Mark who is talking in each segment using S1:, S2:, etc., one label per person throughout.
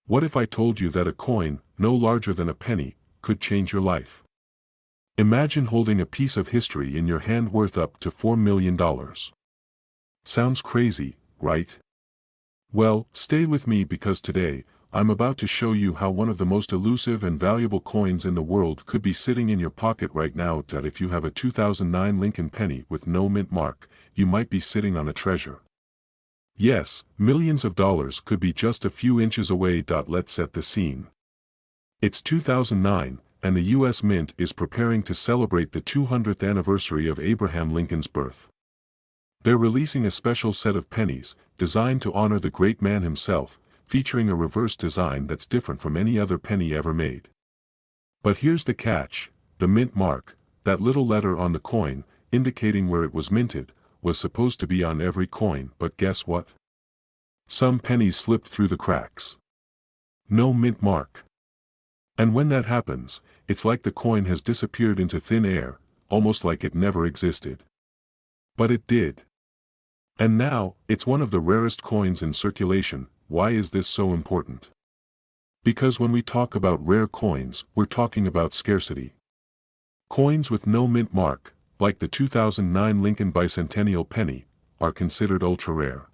S1: What if I told you that a coin, no larger than a penny, could change your life? Imagine holding a piece of history in your hand worth up to $4 million. Sounds crazy, right? Well, stay with me because today, I'm about to show you how one of the most elusive and valuable coins in the world could be sitting in your pocket right now. That if you have a 2009 Lincoln penny with no mint mark, you might be sitting on a treasure. Yes, millions of dollars could be just a few inches away. Let's set the scene. It's 2009, and the U.S. Mint is preparing to celebrate the 200th anniversary of Abraham Lincoln's birth. They're releasing a special set of pennies, designed to honor the great man himself, featuring a reverse design that's different from any other penny ever made. But here's the catch: the mint mark, that little letter on the coin, indicating where it was minted, was supposed to be on every coin. But guess what? Some pennies slipped through the cracks. No mint mark. And when that happens, it's like the coin has disappeared into thin air, almost like it never existed. But it did. And now, it's one of the rarest coins in circulation. Why is this so important? Because when we talk about rare coins, we're talking about scarcity. Coins with no mint mark, like the 2009 Lincoln Bicentennial Penny, are considered ultra-rare.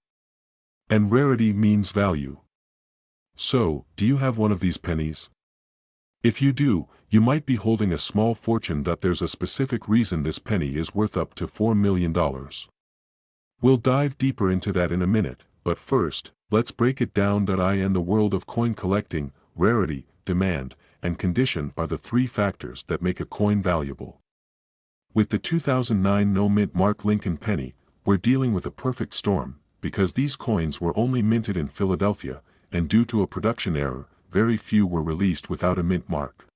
S1: And rarity means value. So, do you have one of these pennies? If you do, you might be holding a small fortune. There's a specific reason this penny is worth up to $4 million. We'll dive deeper into that in a minute, but first, let's break it down. In the world of coin collecting, rarity, demand, and condition are the three factors that make a coin valuable. With the 2009 no mint mark Lincoln penny, we're dealing with a perfect storm, because these coins were only minted in Philadelphia, and due to a production error, very few were released without a mint mark.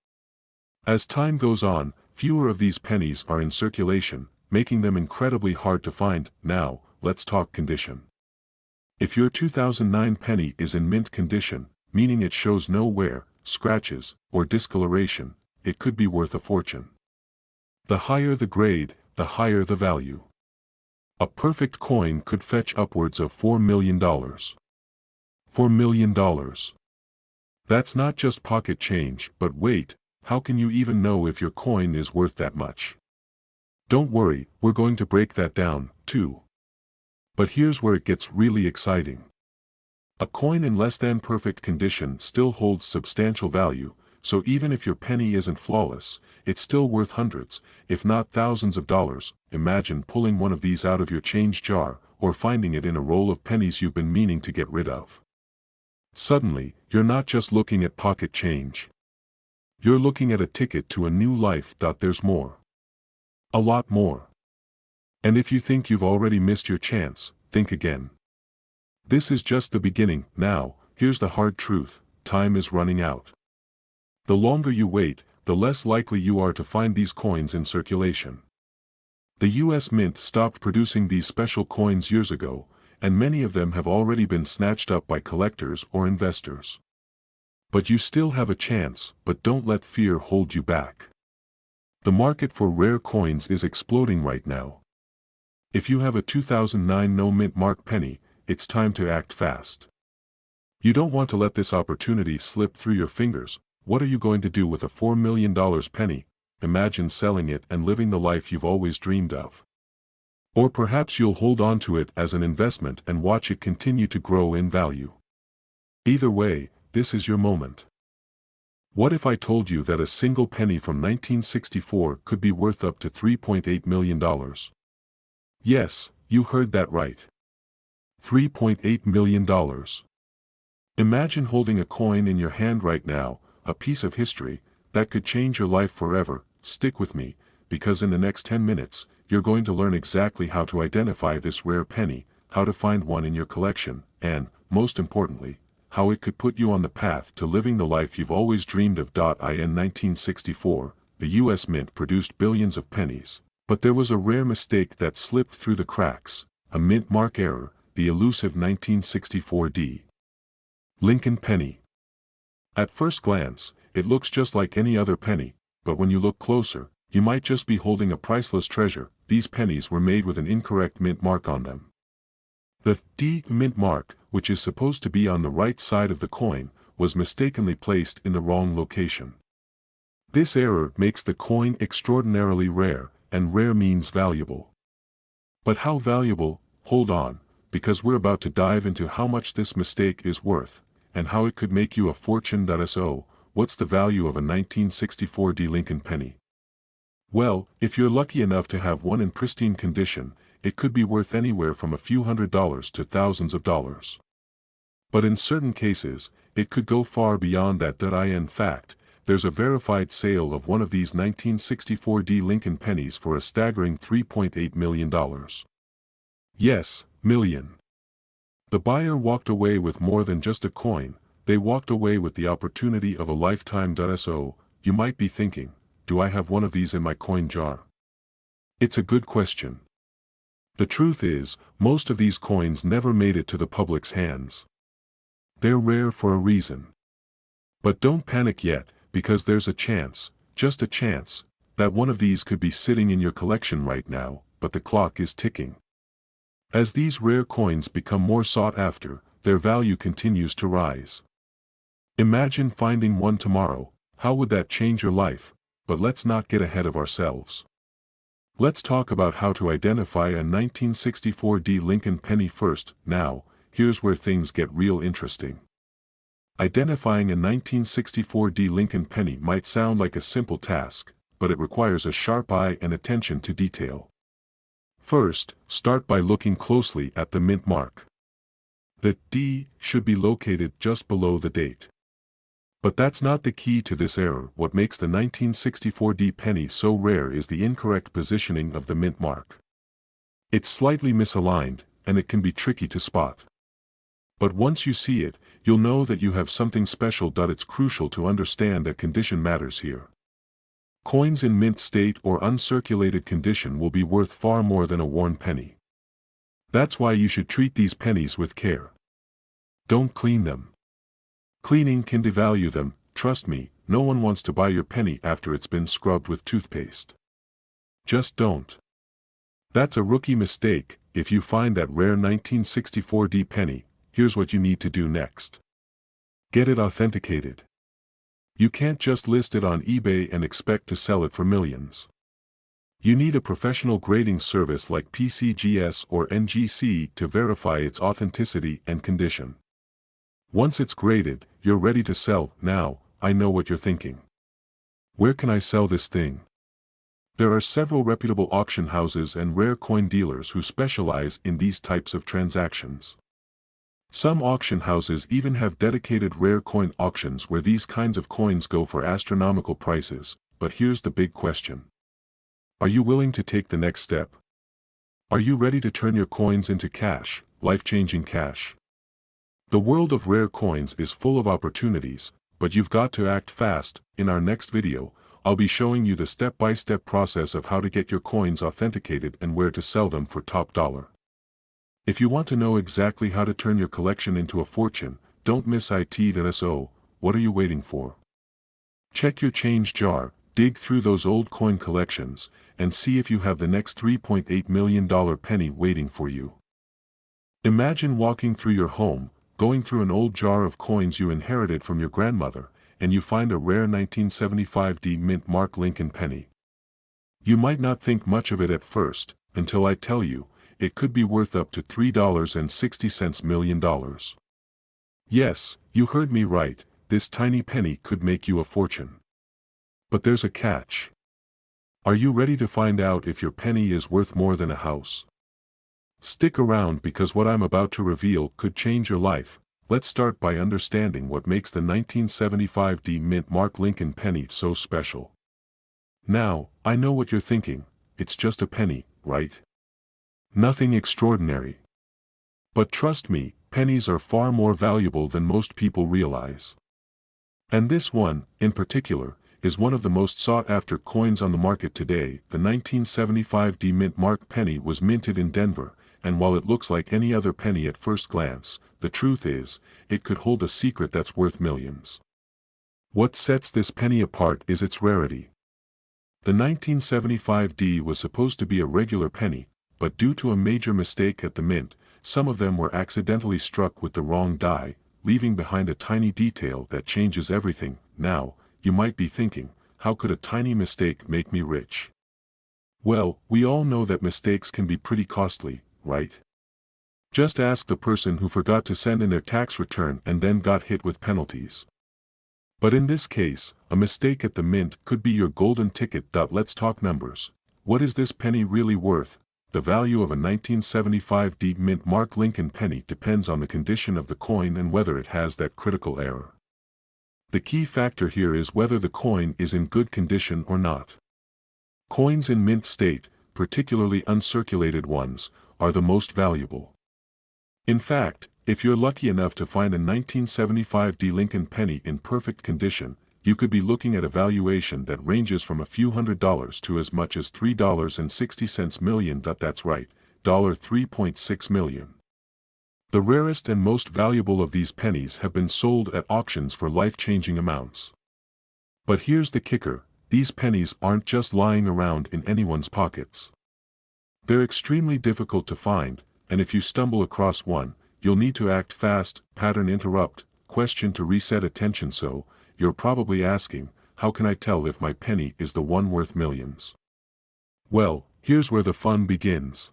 S1: As time goes on, fewer of these pennies are in circulation, making them incredibly hard to find. Now, let's talk condition. If your 2009 penny is in mint condition, meaning it shows no wear, scratches, or discoloration, it could be worth a fortune. The higher the grade, the higher the value. A perfect coin could fetch upwards of $4 million. $4 million. That's not just pocket change. But wait, how can you even know if your coin is worth that much? Don't worry, we're going to break that down, too. But here's where it gets really exciting. A coin in less than perfect condition still holds substantial value, so even if your penny isn't flawless, it's still worth hundreds, if not thousands of dollars. Imagine pulling one of these out of your change jar, or finding it in a roll of pennies you've been meaning to get rid of. Suddenly, you're not just looking at pocket change. You're looking at a ticket to a new life. There's more. A lot more. And if you think you've already missed your chance, think again. This is just the beginning. Now, here's the hard truth: time is running out. The longer you wait, the less likely you are to find these coins in circulation. The U.S. Mint stopped producing these special coins years ago, and many of them have already been snatched up by collectors or investors. But you still have a chance. But don't let fear hold you back. The market for rare coins is exploding right now. If you have a 2009 no mint mark penny, it's time to act fast. You don't want to let this opportunity slip through your fingers. What are you going to do with a $4 million penny? Imagine selling it and living the life you've always dreamed of. Or perhaps you'll hold on to it as an investment and watch it continue to grow in value. Either way, this is your moment. What if I told you that a single penny from 1964 could be worth up to $3.8 million? Yes, you heard that right. $3.8 million. Imagine holding a coin in your hand right now, a piece of history, that could change your life forever. Stick with me, because in the next 10 minutes, you're going to learn exactly how to identify this rare penny, how to find one in your collection, and, most importantly, how it could put you on the path to living the life you've always dreamed of. In 1964, the U.S. Mint produced billions of pennies, but there was a rare mistake that slipped through the cracks, a mint mark error, the elusive 1964 D. Lincoln penny. At first glance, it looks just like any other penny, but when you look closer, you might just be holding a priceless treasure. These pennies were made with an incorrect mint mark on them. The D mint mark, which is supposed to be on the right side of the coin, was mistakenly placed in the wrong location. This error makes the coin extraordinarily rare, and rare means valuable. But how valuable? Hold on, because we're about to dive into how much this mistake is worth, and how it could make you a fortune. So, what's the value of a 1964 Lincoln penny? Well, if you're lucky enough to have one in pristine condition, it could be worth anywhere from a few $100s to thousands of dollars. But in certain cases, it could go far beyond that. In fact, there's a verified sale of one of these 1964 Lincoln pennies for a staggering $3.8 million. Yes, million. The buyer walked away with more than just a coin, they walked away with the opportunity of a lifetime. So, you might be thinking, do I have one of these in my coin jar? It's a good question. The truth is, most of these coins never made it to the public's hands. They're rare for a reason. But don't panic yet, because there's a chance, just a chance, that one of these could be sitting in your collection right now, but the clock is ticking. As these rare coins become more sought after, their value continues to rise. Imagine finding one tomorrow. How would that change your life? But let's not get ahead of ourselves. Let's talk about how to identify a 1964 Lincoln penny first. Now, here's where things get real interesting. Identifying a 1964 Lincoln penny might sound like a simple task, but it requires a sharp eye and attention to detail. First, start by looking closely at the mint mark. The D should be located just below the date. But that's not the key to this error. What makes the 1964 penny so rare is the incorrect positioning of the mint mark. It's slightly misaligned, and it can be tricky to spot. But once you see it, you'll know that you have something special. It's crucial to understand that condition matters here. Coins in mint state or uncirculated condition will be worth far more than a worn penny. That's why you should treat these pennies with care. Don't clean them. Cleaning can devalue them. Trust me, no one wants to buy your penny after it's been scrubbed with toothpaste. Just don't. That's a rookie mistake. If you find that rare 1964 penny, here's what you need to do next. Get it authenticated. You can't just list it on eBay and expect to sell it for millions. You need a professional grading service like PCGS or NGC to verify its authenticity and condition. Once it's graded, you're ready to sell. Now, I know what you're thinking. Where can I sell this thing? There are several reputable auction houses and rare coin dealers who specialize in these types of transactions. Some auction houses even have dedicated rare coin auctions where these kinds of coins go for astronomical prices. But here's the big question. Are you willing to take the next step? Are you ready to turn your coins into cash, life-changing cash? The world of rare coins is full of opportunities, but you've got to act fast. In our next video, I'll be showing you the step-by-step process of how to get your coins authenticated and where to sell them for top dollar. If you want to know exactly how to turn your collection into a fortune, don't miss it. So, what are you waiting for? Check your change jar, dig through those old coin collections, and see if you have the next $3.8 million penny waiting for you. Imagine walking through your home, going through an old jar of coins you inherited from your grandmother, and you find a rare 1975 mint mark Lincoln penny. You might not think much of it at first, until I tell you, it could be worth up to $3.60 million. Yes, you heard me right, this tiny penny could make you a fortune. But there's a catch. Are you ready to find out if your penny is worth more than a house? Stick around because what I'm about to reveal could change your life. Let's start by understanding what makes the 1975 mint mark Lincoln penny so special. Now, I know what you're thinking, it's just a penny, right? Nothing extraordinary. But trust me, pennies are far more valuable than most people realize. And this one, in particular, is one of the most sought-after coins on the market today. The 1975 mint mark penny was minted in Denver, and while it looks like any other penny at first glance, the truth is, it could hold a secret that's worth millions. What sets this penny apart is its rarity. The 1975 was supposed to be a regular penny, but due to a major mistake at the mint, some of them were accidentally struck with the wrong die. leaving behind a tiny detail that changes everything. Now, you might be thinking, how could a tiny mistake make me rich? Well, we all know that mistakes can be pretty costly, right? Just ask the person who forgot to send in their tax return and then got hit with penalties. But in this case, a mistake at the mint could be your golden ticket. Let's talk numbers. What is this penny really worth? The value of a 1975 D mint mark Lincoln penny depends on the condition of the coin and whether it has that critical error. The key factor here is whether the coin is in good condition or not. Coins in mint state, particularly uncirculated ones, are the most valuable. In fact, if you're lucky enough to find a 1975 D Lincoln penny in perfect condition, you could be looking at a valuation that ranges from a few $100s to as much as $3.60 million. That's right, $3.6 million. The rarest and most valuable of these pennies have been sold at auctions for life-changing amounts. But here's the kicker, these pennies aren't just lying around in anyone's pockets. They're extremely difficult to find, and if you stumble across one, you'll need to act fast. Pattern interrupt, question to reset attention. So, you're probably asking, how can I tell if my penny is the one worth millions? Well, here's where the fun begins.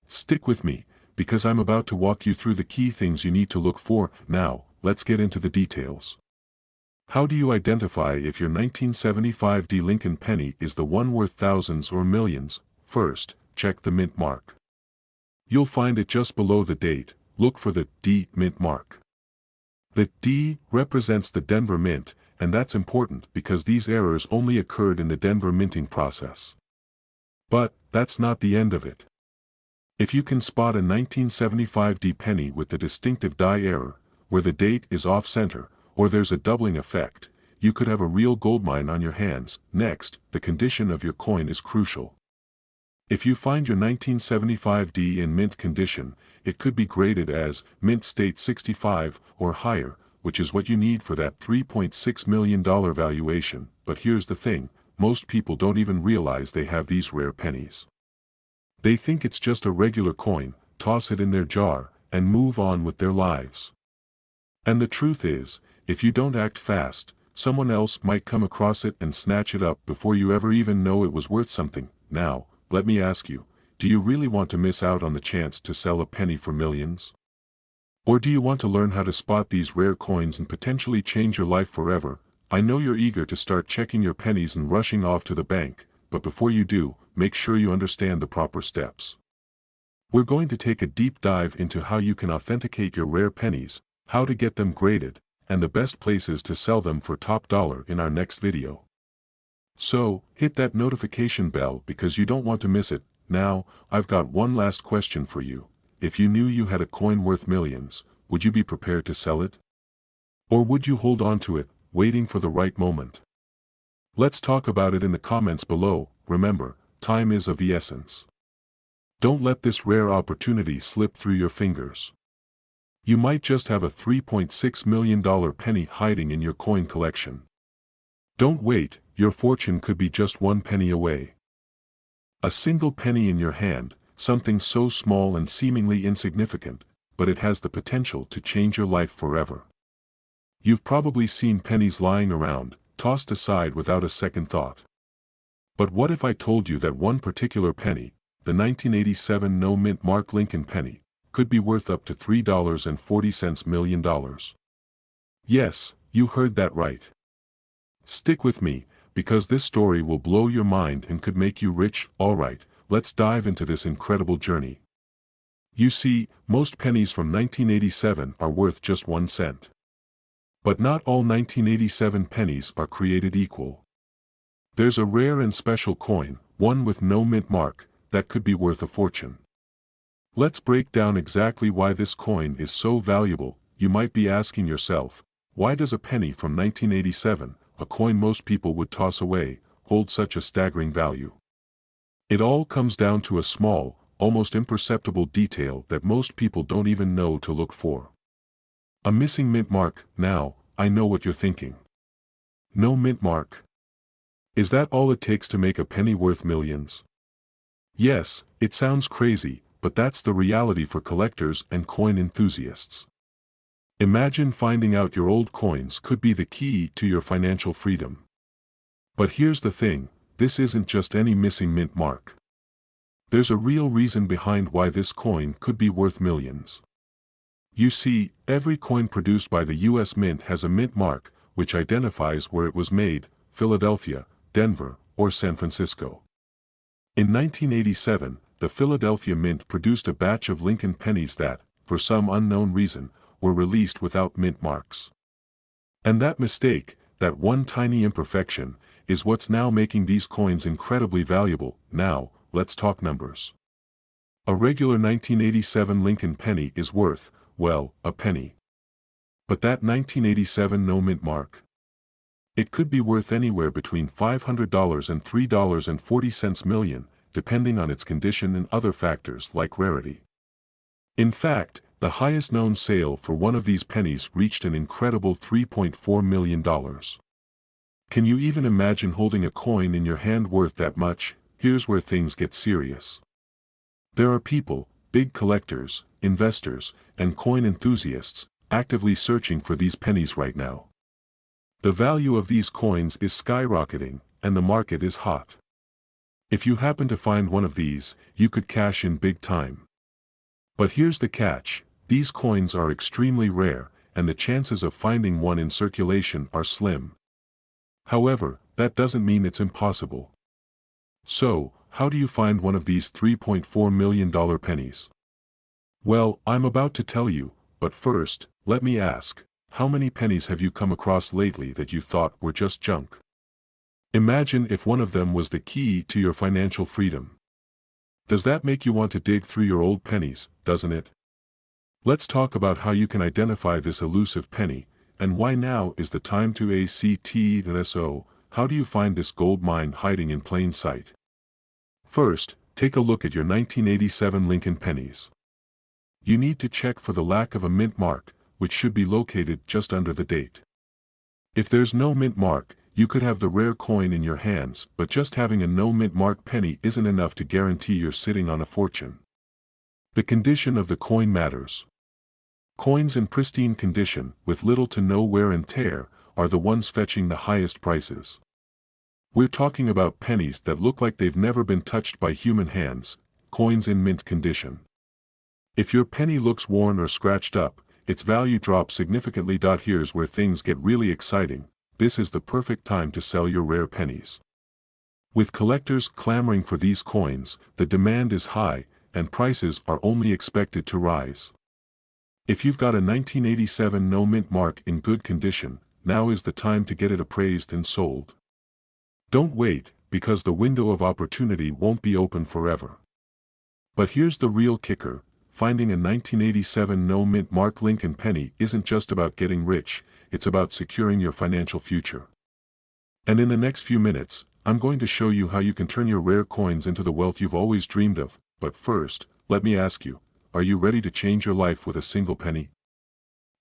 S1: Stick with me, because I'm about to walk you through the key things you need to look for. Now, let's get into the details. How do you identify if your 1975 D Lincoln penny is the one worth thousands or millions? First, check the mint mark. You'll find it just below the date. Look for the D mint mark. The D represents the Denver Mint, and that's important because these errors only occurred in the Denver minting process. But that's not the end of it. If you can spot a 1975 D penny with the distinctive die error, where the date is off-center, or there's a doubling effect, you could have a real goldmine on your hands. Next, the condition of your coin is crucial. If you find your 1975 D in mint condition, it could be graded as mint state 65 or higher, which is what you need for that $3.6 million valuation. But here's the thing, most people don't even realize they have these rare pennies. They think it's just a regular coin, toss it in their jar, and move on with their lives. And the truth is, if you don't act fast, someone else might come across it and snatch it up before you ever even know it was worth something. Now, let me ask you, do you really want to miss out on the chance to sell a penny for millions? Or do you want to learn how to spot these rare coins and potentially change your life forever? I know you're eager to start checking your pennies and rushing off to the bank, but before you do, make sure you understand the proper steps. We're going to take a deep dive into how you can authenticate your rare pennies, how to get them graded, and the best places to sell them for top dollar in our next video. So, hit that notification bell because you don't want to miss it. Now, I've got one last question for you. If you knew you had a coin worth millions, would you be prepared to sell it? Or would you hold on to it, waiting for the right moment? Let's talk about it in the comments below. Remember, time is of the essence. Don't let this rare opportunity slip through your fingers. You might just have a $3.6 million penny hiding in your coin collection. Don't wait, your fortune could be just one penny away. A single penny in your hand, something so small and seemingly insignificant, but it has the potential to change your life forever. You've probably seen pennies lying around, tossed aside without a second thought. But what if I told you that one particular penny, the 1987 no mint mark Lincoln penny, could be worth up to $3.40 million? Yes, you heard that right. Stick with me, because this story will blow your mind and could make you rich. Alright, let's dive into this incredible journey. You see, most pennies from 1987 are worth just 1 cent. But not all 1987 pennies are created equal. There's a rare and special coin, one with no mint mark, that could be worth a fortune. Let's break down exactly why this coin is so valuable. You might be asking yourself, why does a penny from 1987, a coin most people would toss away, hold such a staggering value? It all comes down to a small, almost imperceptible detail that most people don't even know to look for. A missing mint mark. Now, I know what you're thinking. No mint mark? Is that all it takes to make a penny worth millions? Yes, it sounds crazy, but that's the reality for collectors and coin enthusiasts. Imagine finding out your old coins could be the key to your financial freedom. But here's the thing, this isn't just any missing mint mark. There's a real reason behind why this coin could be worth millions. You see, every coin produced by the US Mint has a mint mark, which identifies where it was made, Philadelphia, Denver, or San Francisco. In 1987, the Philadelphia Mint produced a batch of Lincoln pennies that, for some unknown reason, were released without mint marks. And that mistake, that one tiny imperfection, is what's now making these coins incredibly valuable. Now, let's talk numbers. A regular 1987 Lincoln penny is worth, well, a penny. But that 1987 no mint mark? It could be worth anywhere between $500 and $3.40 million, depending on its condition and other factors like rarity. In fact, the highest known sale for one of these pennies reached an incredible $3.4 million. Can you even imagine holding a coin in your hand worth that much? Here's where things get serious. There are people, big collectors, investors, and coin enthusiasts, actively searching for these pennies right now. The value of these coins is skyrocketing, and the market is hot. If you happen to find one of these, you could cash in big time. But here's the catch, these coins are extremely rare, and the chances of finding one in circulation are slim. However, that doesn't mean it's impossible. So, how do you find one of these $3.4 million pennies? Well, I'm about to tell you, but first, let me ask, how many pennies have you come across lately that you thought were just junk? Imagine if one of them was the key to your financial freedom. Does that make you want to dig through your old pennies, doesn't it? Let's talk about how you can identify this elusive penny, and why now is the time to act. How do you find this gold mine hiding in plain sight? First, take a look at your 1987 Lincoln pennies. You need to check for the lack of a mint mark, which should be located just under the date. If there's no mint mark, you could have the rare coin in your hands, but just having a no mint mark penny isn't enough to guarantee you're sitting on a fortune. The condition of the coin matters. Coins in pristine condition, with little to no wear and tear, are the ones fetching the highest prices. We're talking about pennies that look like they've never been touched by human hands, coins in mint condition. If your penny looks worn or scratched up, its value drops significantly. Here's where things get really exciting. This is the perfect time to sell your rare pennies. With collectors clamoring for these coins, the demand is high, and prices are only expected to rise. If you've got a 1987 no mint mark in good condition, now is the time to get it appraised and sold. Don't wait, because the window of opportunity won't be open forever. But here's the real kicker, finding a 1987 no mint mark Lincoln penny isn't just about getting rich, it's about securing your financial future. And in the next few minutes, I'm going to show you how you can turn your rare coins into the wealth you've always dreamed of. But first, let me ask you, are you ready to change your life with a single penny?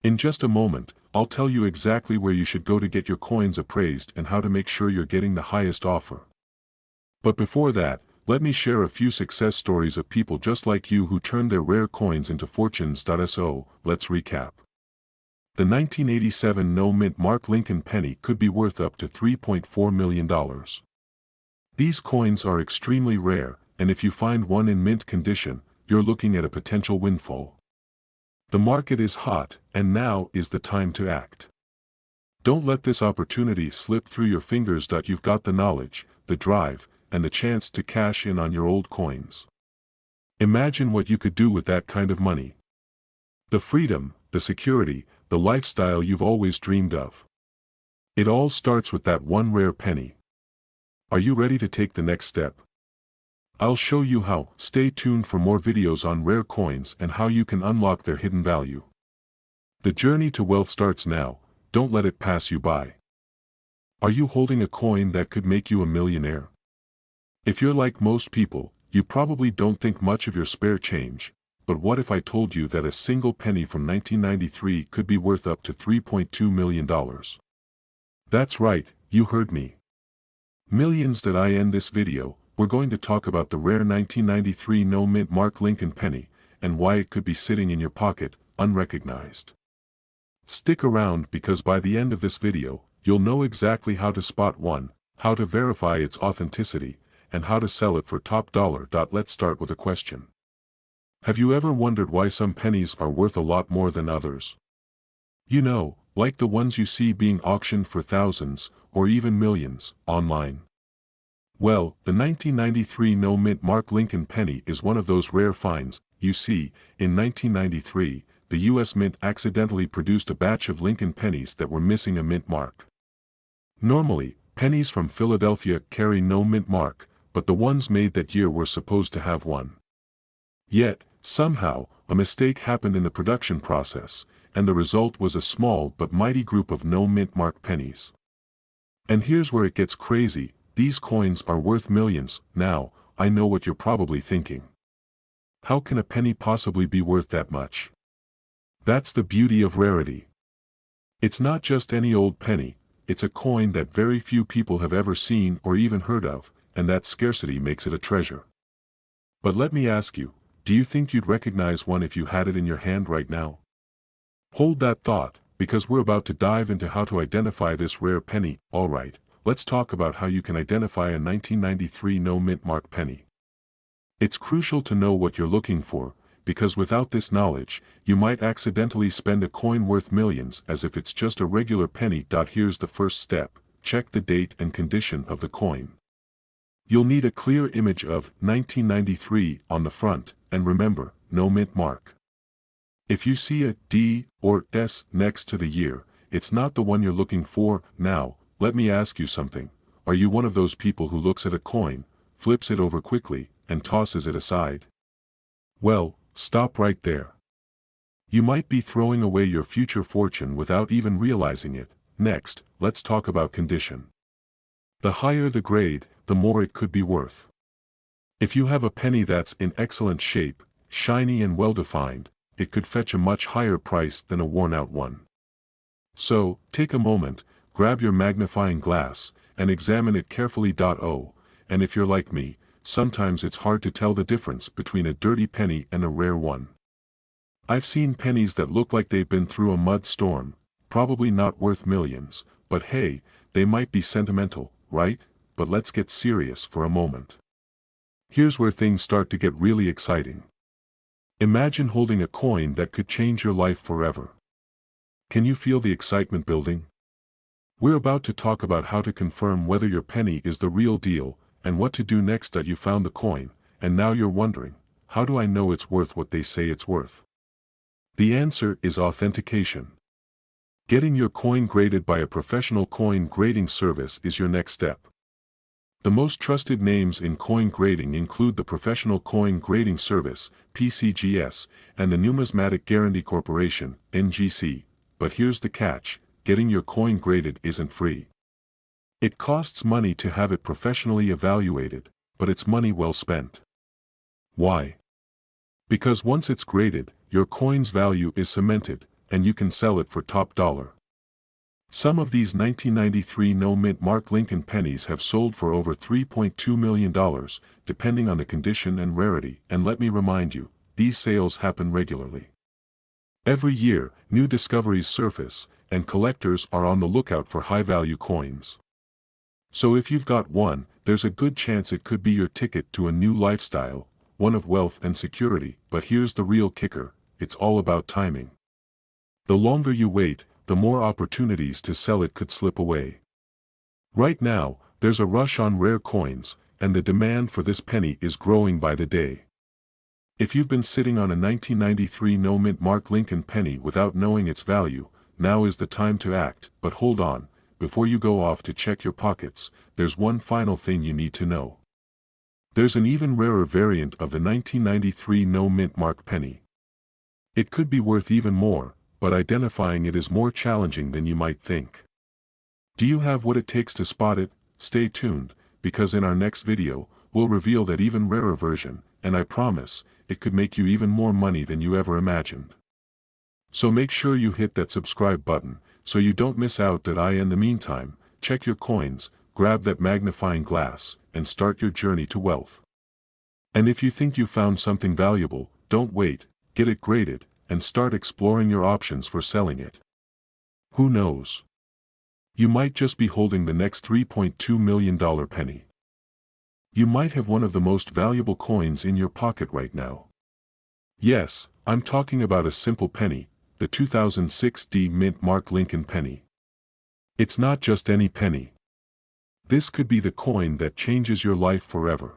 S1: In just a moment, I'll tell you exactly where you should go to get your coins appraised and how to make sure you're getting the highest offer. But before that, let me share a few success stories of people just like you who turned their rare coins into fortunes. So, let's recap. The 1987 no mint mark Lincoln penny could be worth up to $3.4 million. These coins are extremely rare, and if you find one in mint condition, you're looking at a potential windfall. The market is hot, and now is the time to act. Don't let this opportunity slip through your fingers. You've got the knowledge, the drive, and the chance to cash in on your old coins. Imagine what you could do with that kind of money. The freedom, the security, the lifestyle you've always dreamed of. It all starts with that one rare penny. Are you ready to take the next step? I'll show you how. Stay tuned for more videos on rare coins and how you can unlock their hidden value. The journey to wealth starts now, don't let it pass you by. Are you holding a coin that could make you a millionaire? If you're like most people, you probably don't think much of your spare change, but what if I told you that a single penny from 1993 could be worth up to $3.2 million? That's right, you heard me. Millions. I end this video. We're going to talk about the rare 1993 no mint mark Lincoln penny, and why it could be sitting in your pocket, unrecognized. Stick around because by the end of this video, you'll know exactly how to spot one, how to verify its authenticity, and how to sell it for top dollar. Let's start with a question. Have you ever wondered why some pennies are worth a lot more than others? You know, like the ones you see being auctioned for thousands, or even millions, online. Well, the 1993 no-mint mark Lincoln penny is one of those rare finds. You see, in 1993, the U.S. Mint accidentally produced a batch of Lincoln pennies that were missing a mint mark. Normally, pennies from Philadelphia carry no mint mark, but the ones made that year were supposed to have one. Yet, somehow, a mistake happened in the production process, and the result was a small but mighty group of no mint mark pennies. And here's where it gets crazy. These coins are worth millions. Now, I know what you're probably thinking. How can a penny possibly be worth that much? That's the beauty of rarity. It's not just any old penny, it's a coin that very few people have ever seen or even heard of, and that scarcity makes it a treasure. But let me ask you, do you think you'd recognize one if you had it in your hand right now? Hold that thought, because we're about to dive into how to identify this rare penny. Alright, let's talk about how you can identify a 1993 no-mint mark penny. It's crucial to know what you're looking for, because without this knowledge, you might accidentally spend a coin worth millions as if it's just a regular penny. Here's the first step: check the date and condition of the coin. You'll need a clear image of 1993 on the front, and remember, no mint mark. If you see a D or S next to the year, it's not the one you're looking for. Now, let me ask you something. Are you one of those people who looks at a coin, flips it over quickly, and tosses it aside? Well, stop right there. You might be throwing away your future fortune without even realizing it. Next, let's talk about condition. The higher the grade, the more it could be worth. If you have a penny that's in excellent shape, shiny and well-defined, it could fetch a much higher price than a worn-out one. So, take a moment, grab your magnifying glass, and examine it carefully. And if you're like me, sometimes it's hard to tell the difference between a dirty penny and a rare one. I've seen pennies that look like they've been through a mud storm, probably not worth millions, but hey, they might be sentimental, right? But let's get serious for a moment. Here's where things start to get really exciting. Imagine holding a coin that could change your life forever. Can you feel the excitement building? We're about to talk about how to confirm whether your penny is the real deal, and what to do next that you found the coin, and now you're wondering, how do I know it's worth what they say it's worth? The answer is authentication. Getting your coin graded by a professional coin grading service is your next step. The most trusted names in coin grading include the Professional Coin Grading Service, PCGS, and the Numismatic Guarantee Corporation, NGC. But here's the catch: getting your coin graded isn't free. It costs money to have it professionally evaluated, but it's money well spent. Why? Because once it's graded, your coin's value is cemented, and you can sell it for top dollar. Some of these 1993 no-mint mark Lincoln pennies have sold for over $3.2 million, depending on the condition and rarity. And let me remind you, these sales happen regularly. Every year, new discoveries surface, and collectors are on the lookout for high-value coins. So if you've got one, there's a good chance it could be your ticket to a new lifestyle, one of wealth and security. But here's the real kicker: it's all about timing. The longer you wait, the more opportunities to sell it could slip away. Right now, there's a rush on rare coins, and the demand for this penny is growing by the day. If you've been sitting on a 1993 no-mint mark Lincoln penny without knowing its value, now is the time to act. But hold on, before you go off to check your pockets, there's one final thing you need to know. There's an even rarer variant of the 1993 no-mint mark penny. It could be worth even more, but identifying it is more challenging than you might think. Do you have what it takes to spot it? Stay tuned, because in our next video, we'll reveal that even rarer version, and I promise, it could make you even more money than you ever imagined. So make sure you hit that subscribe button, so you don't miss out. In the meantime, check your coins, grab that magnifying glass, and start your journey to wealth. And if you think you found something valuable, don't wait, get it graded, and start exploring your options for selling it. Who knows? You might just be holding the next $3.2 million penny. You might have one of the most valuable coins in your pocket right now. Yes, I'm talking about a simple penny, the 2006 Mint Mark Lincoln penny. It's not just any penny. This could be the coin that changes your life forever.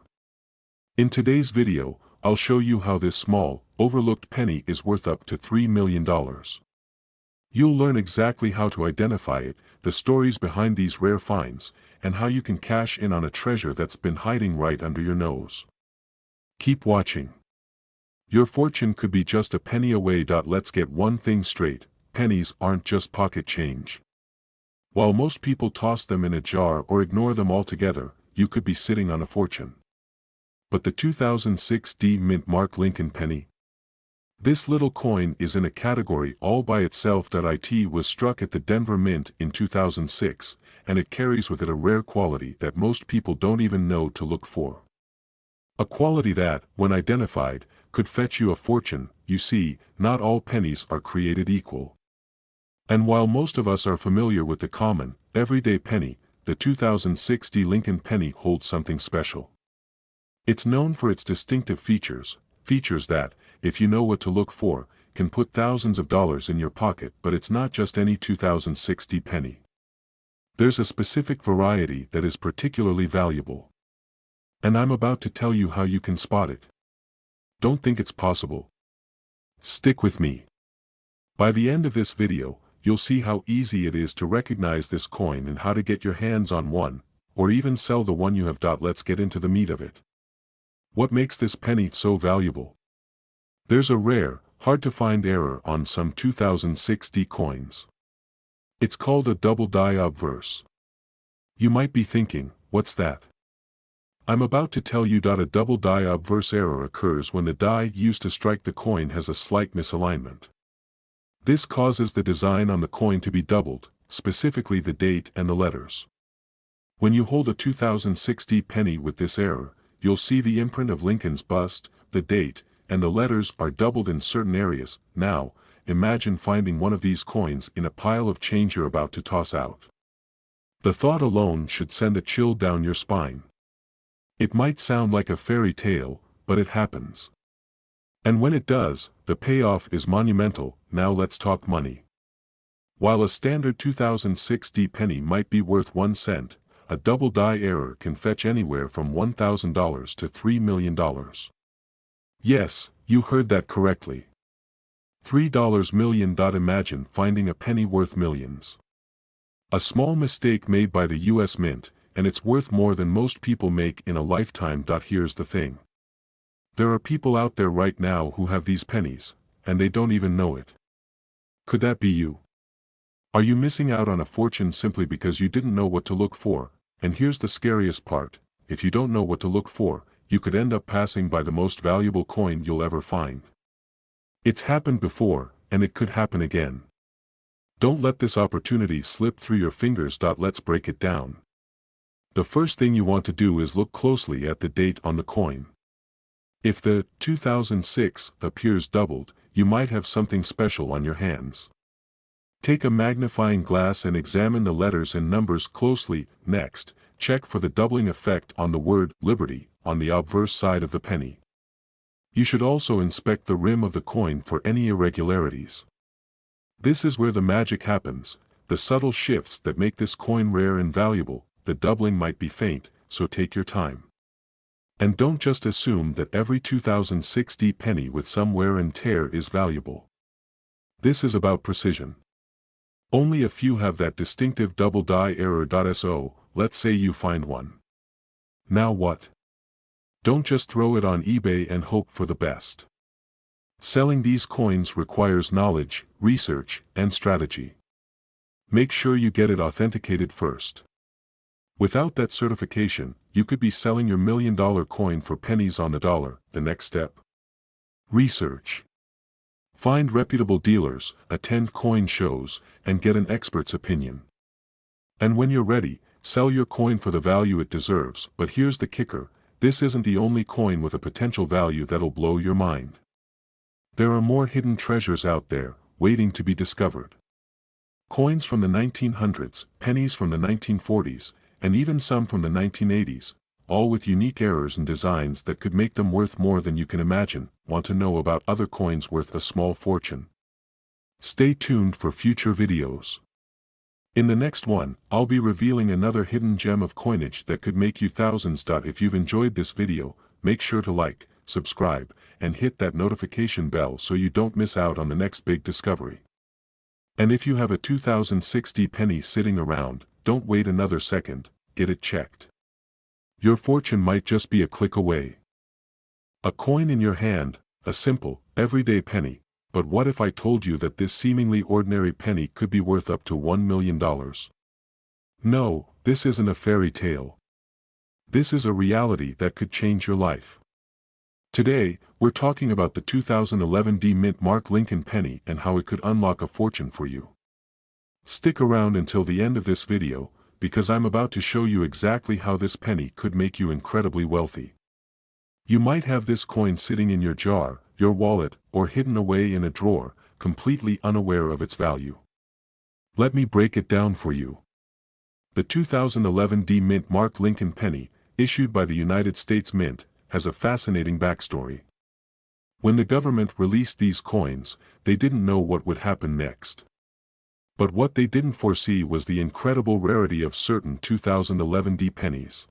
S1: In today's video, I'll show you how this small, overlooked penny is worth up to $3 million. You'll learn exactly how to identify it, the stories behind these rare finds, and how you can cash in on a treasure that's been hiding right under your nose. Keep watching. Your fortune could be just a penny away. Let's get one thing straight: pennies aren't just pocket change. While most people toss them in a jar or ignore them altogether, you could be sitting on a fortune. But the 2006 Mint Mark Lincoln penny? This little coin is in a category all by itself. It was struck at the Denver Mint in 2006, and it carries with it a rare quality that most people don't even know to look for. A quality that, when identified, could fetch you a fortune. You see, not all pennies are created equal. And while most of us are familiar with the common, everyday penny, the 2006 Lincoln penny holds something special. It's known for its distinctive features that, if you know what to look for, can put thousands of dollars in your pocket. But it's not just any 2006 penny. There's a specific variety that is particularly valuable. And I'm about to tell you how you can spot it. Don't think it's possible? Stick with me. By the end of this video, you'll see how easy it is to recognize this coin and how to get your hands on one, or even sell the one you have. Let's get into the meat of it. What makes this penny so valuable? There's a rare, hard-to-find error on some 2006 coins. It's called a double die obverse. You might be thinking, what's that? I'm about to tell you. A double die obverse error occurs when the die used to strike the coin has a slight misalignment. This causes the design on the coin to be doubled, specifically the date and the letters. When you hold a 2006 penny with this error, you'll see the imprint of Lincoln's bust, the date, and the letters are doubled in certain areas. Now, imagine finding one of these coins in a pile of change you're about to toss out. The thought alone should send a chill down your spine. It might sound like a fairy tale, but it happens. And when it does, the payoff is monumental. Now let's talk money. While a standard 2006 penny might be worth 1 cent, a double die error can fetch anywhere from $1,000 to $3 million. Yes, you heard that correctly. $3 million. Imagine finding a penny worth millions. A small mistake made by the US Mint, and it's worth more than most people make in a lifetime. Here's the thing. There are people out there right now who have these pennies, and they don't even know it. Could that be you? Are you missing out on a fortune simply because you didn't know what to look for? And here's the scariest part: if you don't know what to look for, you could end up passing by the most valuable coin you'll ever find. It's happened before, and it could happen again. Don't let this opportunity slip through your fingers. Let's break it down. The first thing you want to do is look closely at the date on the coin. If the 2006 appears doubled, you might have something special on your hands. Take a magnifying glass and examine the letters and numbers closely. Next, check for the doubling effect on the word Liberty on the obverse side of the penny. You should also inspect the rim of the coin for any irregularities. This is where the magic happens, the subtle shifts that make this coin rare and valuable. The doubling might be faint, so take your time. And don't just assume that every 2006 penny with some wear and tear is valuable. This is about precision. Only a few have that distinctive double die error. So, let's say you find one. Now what? Don't just throw it on eBay and hope for the best. Selling these coins requires knowledge, research, and strategy. Make sure you get it authenticated first. Without that certification, you could be selling your $1 million coin for pennies on the dollar. The next step? Research. Find reputable dealers, attend coin shows, and get an expert's opinion. And when you're ready, sell your coin for the value it deserves. But here's the kicker: this isn't the only coin with a potential value that'll blow your mind. There are more hidden treasures out there, waiting to be discovered. Coins from the 1900s, pennies from the 1940s, and even some from the 1980s, all with unique errors and designs that could make them worth more than you can imagine. Want to know about other coins worth a small fortune? Stay tuned for future videos. In the next one, I'll be revealing another hidden gem of coinage that could make you thousands. If you've enjoyed this video, make sure to like, subscribe, and hit that notification bell so you don't miss out on the next big discovery. And if you have a 2060 penny sitting around, don't wait another second, get it checked. Your fortune might just be a click away. A coin in your hand, a simple, everyday penny, but what if I told you that this seemingly ordinary penny could be worth up to $1 million? No, this isn't a fairy tale. This is a reality that could change your life. Today, we're talking about the 2011 Mint Mark Lincoln penny and how it could unlock a fortune for you. Stick around until the end of this video, because I'm about to show you exactly how this penny could make you incredibly wealthy. You might have this coin sitting in your jar, your wallet, or hidden away in a drawer, completely unaware of its value. Let me break it down for you. The 2011 Mint Mark Lincoln penny, issued by the United States Mint, has a fascinating backstory. When the government released these coins, they didn't know what would happen next. But what they didn't foresee was the incredible rarity of certain 2011 pennies.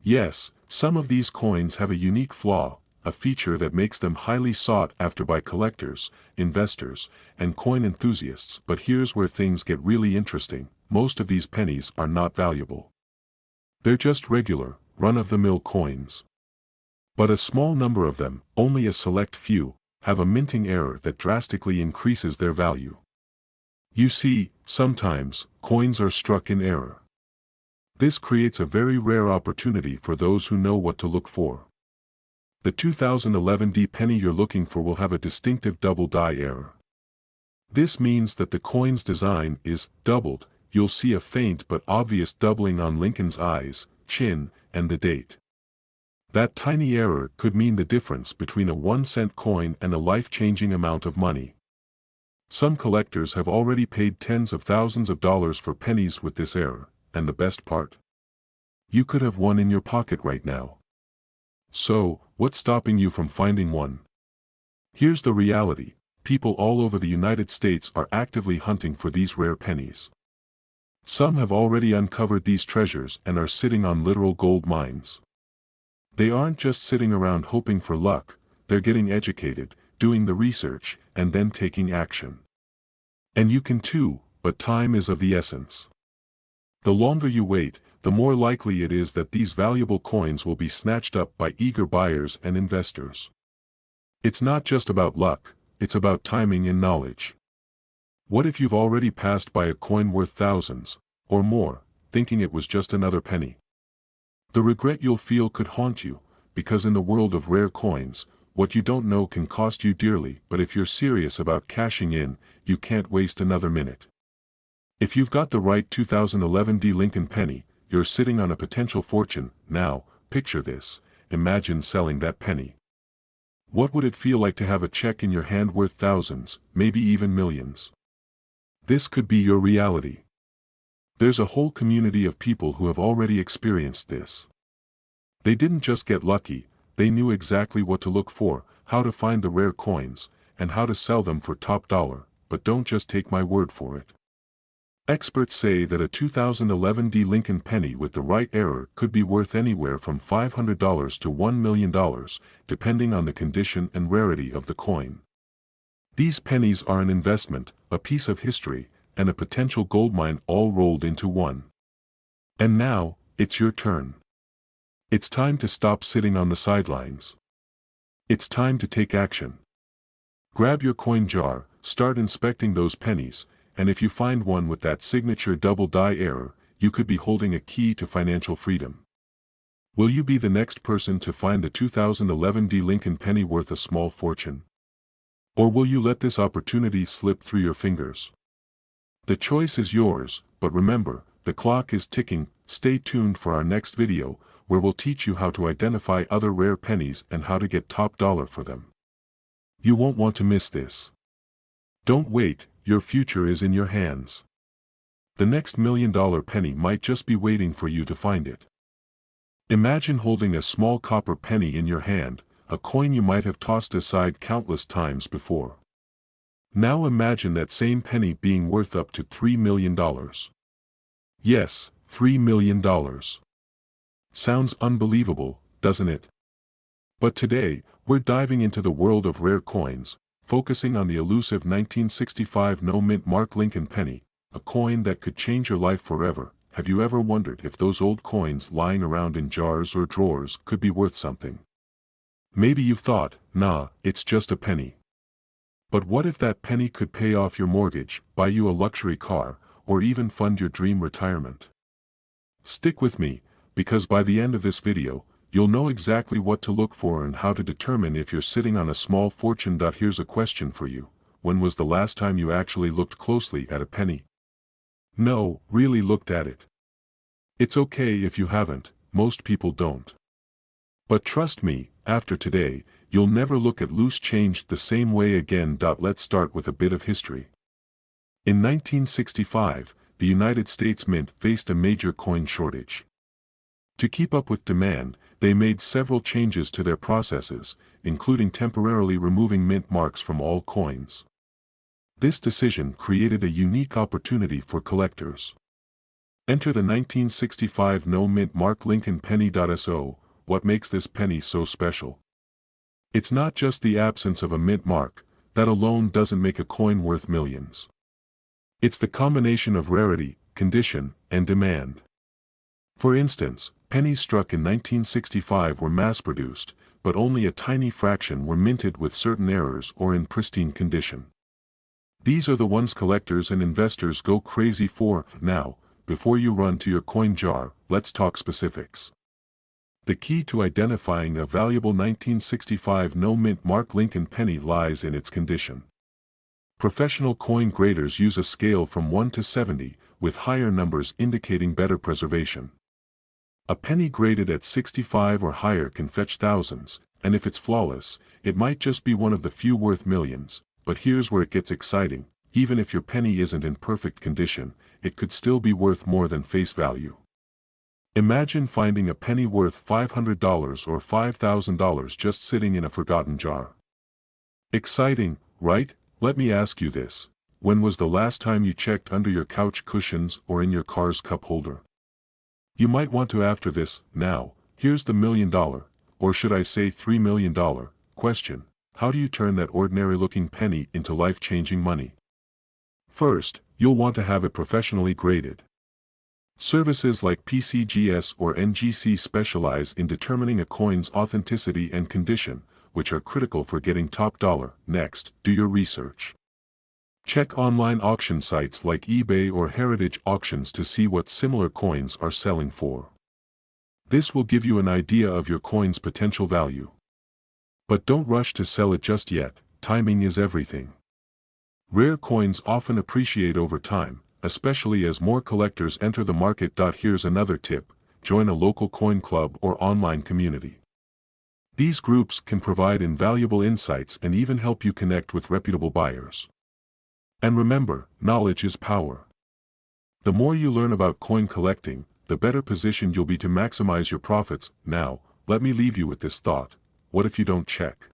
S1: Yes, some of these coins have a unique flaw, a feature that makes them highly sought after by collectors, investors, and coin enthusiasts. But here's where things get really interesting: most of these pennies are not valuable. They're just regular, run-of-the-mill coins. But a small number of them, only a select few, have a minting error that drastically increases their value. You see, sometimes, coins are struck in error. This creates a very rare opportunity for those who know what to look for. The 2011 penny you're looking for will have a distinctive double die error. This means that the coin's design is doubled. You'll see a faint but obvious doubling on Lincoln's eyes, chin, and the date. That tiny error could mean the difference between a 1-cent coin and a life-changing amount of money. Some collectors have already paid tens of thousands of dollars for pennies with this error, and the best part? You could have one in your pocket right now. So, what's stopping you from finding one? Here's the reality: people all over the United States are actively hunting for these rare pennies. Some have already uncovered these treasures and are sitting on literal gold mines. They aren't just sitting around hoping for luck, they're getting educated, doing the research, and then taking action. And you can too, but time is of the essence. The longer you wait, the more likely it is that these valuable coins will be snatched up by eager buyers and investors. It's not just about luck, it's about timing and knowledge. What if you've already passed by a coin worth thousands, or more, thinking it was just another penny? The regret you'll feel could haunt you, because in the world of rare coins, what you don't know can cost you dearly. But if you're serious about cashing in, you can't waste another minute. If you've got the right 2011 Lincoln penny, you're sitting on a potential fortune. Now, picture this: imagine selling that penny. What would it feel like to have a check in your hand worth thousands, maybe even millions? This could be your reality. There's a whole community of people who have already experienced this. They didn't just get lucky, they knew exactly what to look for, how to find the rare coins, and how to sell them for top dollar. But don't just take my word for it. Experts say that a 2011 Lincoln penny with the right error could be worth anywhere from $500 to $1 million, depending on the condition and rarity of the coin. These pennies are an investment, a piece of history, and a potential goldmine all rolled into one. And now, it's your turn. It's time to stop sitting on the sidelines. It's time to take action. Grab your coin jar, start inspecting those pennies, and if you find one with that signature double die error, you could be holding a key to financial freedom. Will you be the next person to find the 2011 Lincoln penny worth a small fortune? Or will you let this opportunity slip through your fingers? The choice is yours, but remember, the clock is ticking. Stay tuned for our next video, where we'll teach you how to identify other rare pennies and how to get top dollar for them. You won't want to miss this. Don't wait, your future is in your hands. The next $1,000,000 penny might just be waiting for you to find it. Imagine holding a small copper penny in your hand, a coin you might have tossed aside countless times before. Now imagine that same penny being worth up to $3,000,000. Yes, $3,000,000. Sounds unbelievable, doesn't it? But today, we're diving into the world of rare coins, focusing on the elusive 1965 no-mint mark Lincoln penny, a coin that could change your life forever. Have you ever wondered if those old coins lying around in jars or drawers could be worth something? Maybe you've thought, nah, it's just a penny. But what if that penny could pay off your mortgage, buy you a luxury car, or even fund your dream retirement? Stick with me, because by the end of this video, you'll know exactly what to look for and how to determine if you're sitting on a small fortune. Here's a question for you. When was the last time you actually looked closely at a penny? No, really looked at it. It's okay if you haven't, most people don't. But trust me, after today, you'll never look at loose change the same way again. Let's start with a bit of history. In 1965, the United States Mint faced a major coin shortage. To keep up with demand, they made several changes to their processes, including temporarily removing mint marks from all coins. This decision created a unique opportunity for collectors. Enter the 1965 no-mint mark Lincoln penny. So, what makes this penny so special? It's not just the absence of a mint mark, that alone doesn't make a coin worth millions. It's the combination of rarity, condition, and demand. For instance, pennies struck in 1965 were mass-produced, but only a tiny fraction were minted with certain errors or in pristine condition. These are the ones collectors and investors go crazy for. Now, before you run to your coin jar, let's talk specifics. The key to identifying a valuable 1965 no-mint mark Lincoln penny lies in its condition. Professional coin graders use a scale from 1 to 70, with higher numbers indicating better preservation. A penny graded at 65 or higher can fetch thousands, and if it's flawless, it might just be one of the few worth millions. But here's where it gets exciting. Even if your penny isn't in perfect condition, it could still be worth more than face value. Imagine finding a penny worth $500 or $5,000 just sitting in a forgotten jar. Exciting, right? Let me ask you this. When was the last time you checked under your couch cushions or in your car's cup holder? You might want to after this. Now, here's the $1,000,000, or should I say $3,000,000, question. How do you turn that ordinary-looking penny into life-changing money? First, you'll want to have it professionally graded. Services like PCGS or NGC specialize in determining a coin's authenticity and condition, which are critical for getting top dollar. Next, do your research. Check online auction sites like eBay or Heritage Auctions to see what similar coins are selling for. This will give you an idea of your coin's potential value. But don't rush to sell it just yet, timing is everything. Rare coins often appreciate over time, especially as more collectors enter the market. Here's another tip: join a local coin club or online community. These groups can provide invaluable insights and even help you connect with reputable buyers. And remember, knowledge is power. The more you learn about coin collecting, the better positioned you'll be to maximize your profits. Now, let me leave you with this thought. What if you don't check?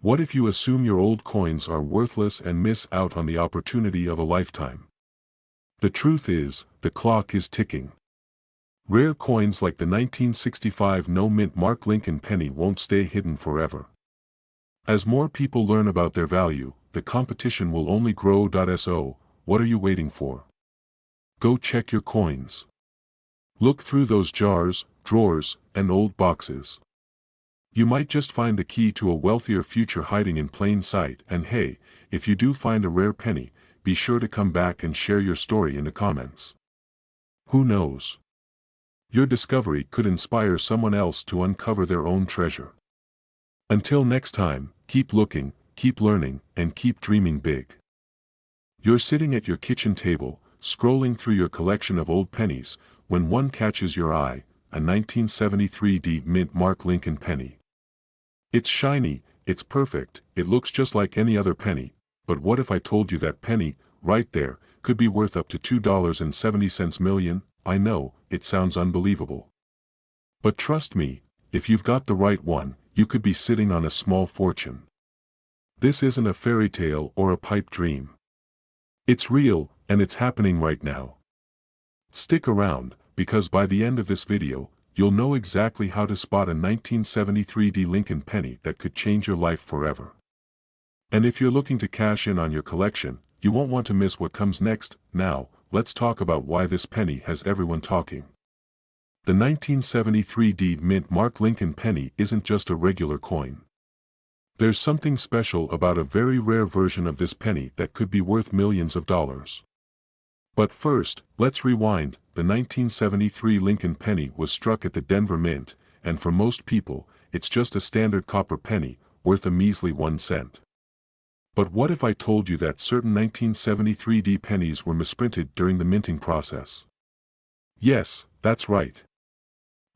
S1: What if you assume your old coins are worthless and miss out on the opportunity of a lifetime? The truth is, the clock is ticking. Rare coins like the 1965 no-mint mark Lincoln penny won't stay hidden forever. As more people learn about their value, the competition will only grow. So, what are you waiting for? Go check your coins. Look through those jars, drawers, and old boxes. You might just find the key to a wealthier future hiding in plain sight. And hey, if you do find a rare penny, be sure to come back and share your story in the comments. Who knows? Your discovery could inspire someone else to uncover their own treasure. Until next time, keep looking, keep learning, and keep dreaming big. You're sitting at your kitchen table, scrolling through your collection of old pennies, when one catches your eye, a 1973 mint mark Lincoln penny. It's shiny, it's perfect, it looks just like any other penny, but what if I told you that penny, right there, could be worth up to $2.70 million. I know, it sounds unbelievable. But trust me, if you've got the right one, you could be sitting on a small fortune. This isn't a fairy tale or a pipe dream. It's real, and it's happening right now. Stick around, because by the end of this video, you'll know exactly how to spot a 1973 Lincoln penny that could change your life forever. And if you're looking to cash in on your collection, you won't want to miss what comes next. Now, let's talk about why this penny has everyone talking. The 1973 mint mark Lincoln penny isn't just a regular coin. There's something special about a very rare version of this penny that could be worth millions of dollars. But first, let's rewind. The 1973 Lincoln penny was struck at the Denver Mint, and for most people, it's just a standard copper penny, worth a measly 1 cent. But what if I told you that certain 1973 pennies were misprinted during the minting process? Yes, that's right.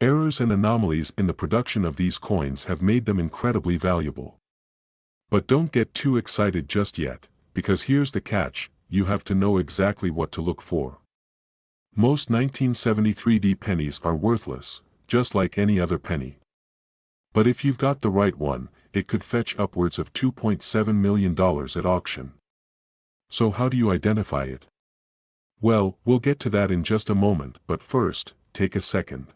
S1: Errors and anomalies in the production of these coins have made them incredibly valuable. But don't get too excited just yet, because here's the catch: you have to know exactly what to look for. Most 1973 pennies are worthless, just like any other penny. But if you've got the right one, it could fetch upwards of $2.7 million at auction. So how do you identify it? Well, we'll get to that in just a moment, but first, take a second.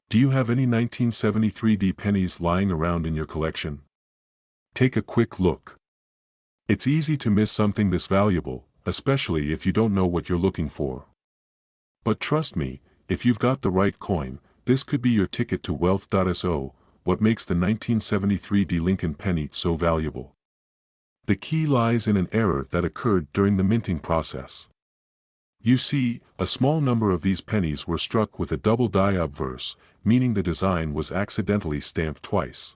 S1: Do you have any 1973 pennies lying around in your collection? Take a quick look. It's easy to miss something this valuable, especially if you don't know what you're looking for. But trust me, if you've got the right coin, this could be your ticket to wealth. So, what makes the 1973 Lincoln penny so valuable? The key lies in an error that occurred during the minting process. You see, a small number of these pennies were struck with a double die obverse, meaning the design was accidentally stamped twice.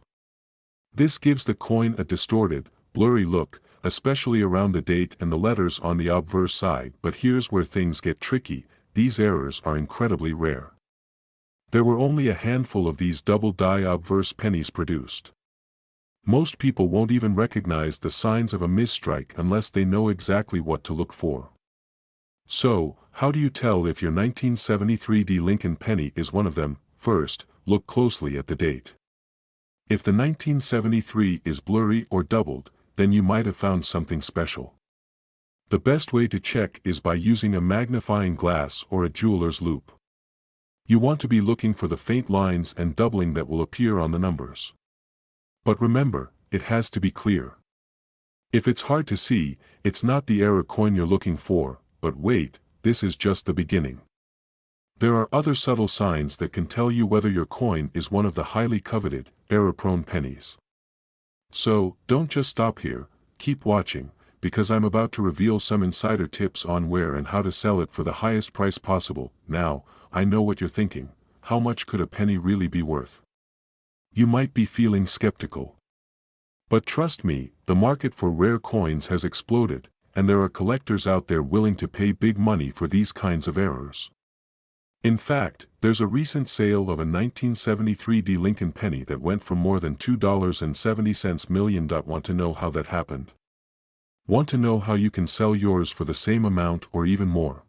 S1: This gives the coin a distorted, blurry look, especially around the date and the letters on the obverse side. But here's where things get tricky: these errors are incredibly rare. There were only a handful of these double die obverse pennies produced. Most people won't even recognize the signs of a misstrike unless they know exactly what to look for. So, how do you tell if your 1973 Lincoln penny is one of them? First, look closely at the date. If the 1973 is blurry or doubled, then you might have found something special. The best way to check is by using a magnifying glass or a jeweler's loupe. You want to be looking for the faint lines and doubling that will appear on the numbers. But remember, it has to be clear. If it's hard to see, it's not the error coin you're looking for. But wait, this is just the beginning. There are other subtle signs that can tell you whether your coin is one of the highly coveted, error-prone pennies. So, don't just stop here, keep watching, because I'm about to reveal some insider tips on where and how to sell it for the highest price possible. Now, I know what you're thinking: how much could a penny really be worth? You might be feeling skeptical. But trust me, the market for rare coins has exploded, and there are collectors out there willing to pay big money for these kinds of errors. In fact, there's a recent sale of a 1973 Lincoln penny that went for more than $2.70 million. Want to know how that happened? Want to know how you can sell yours for the same amount or even more?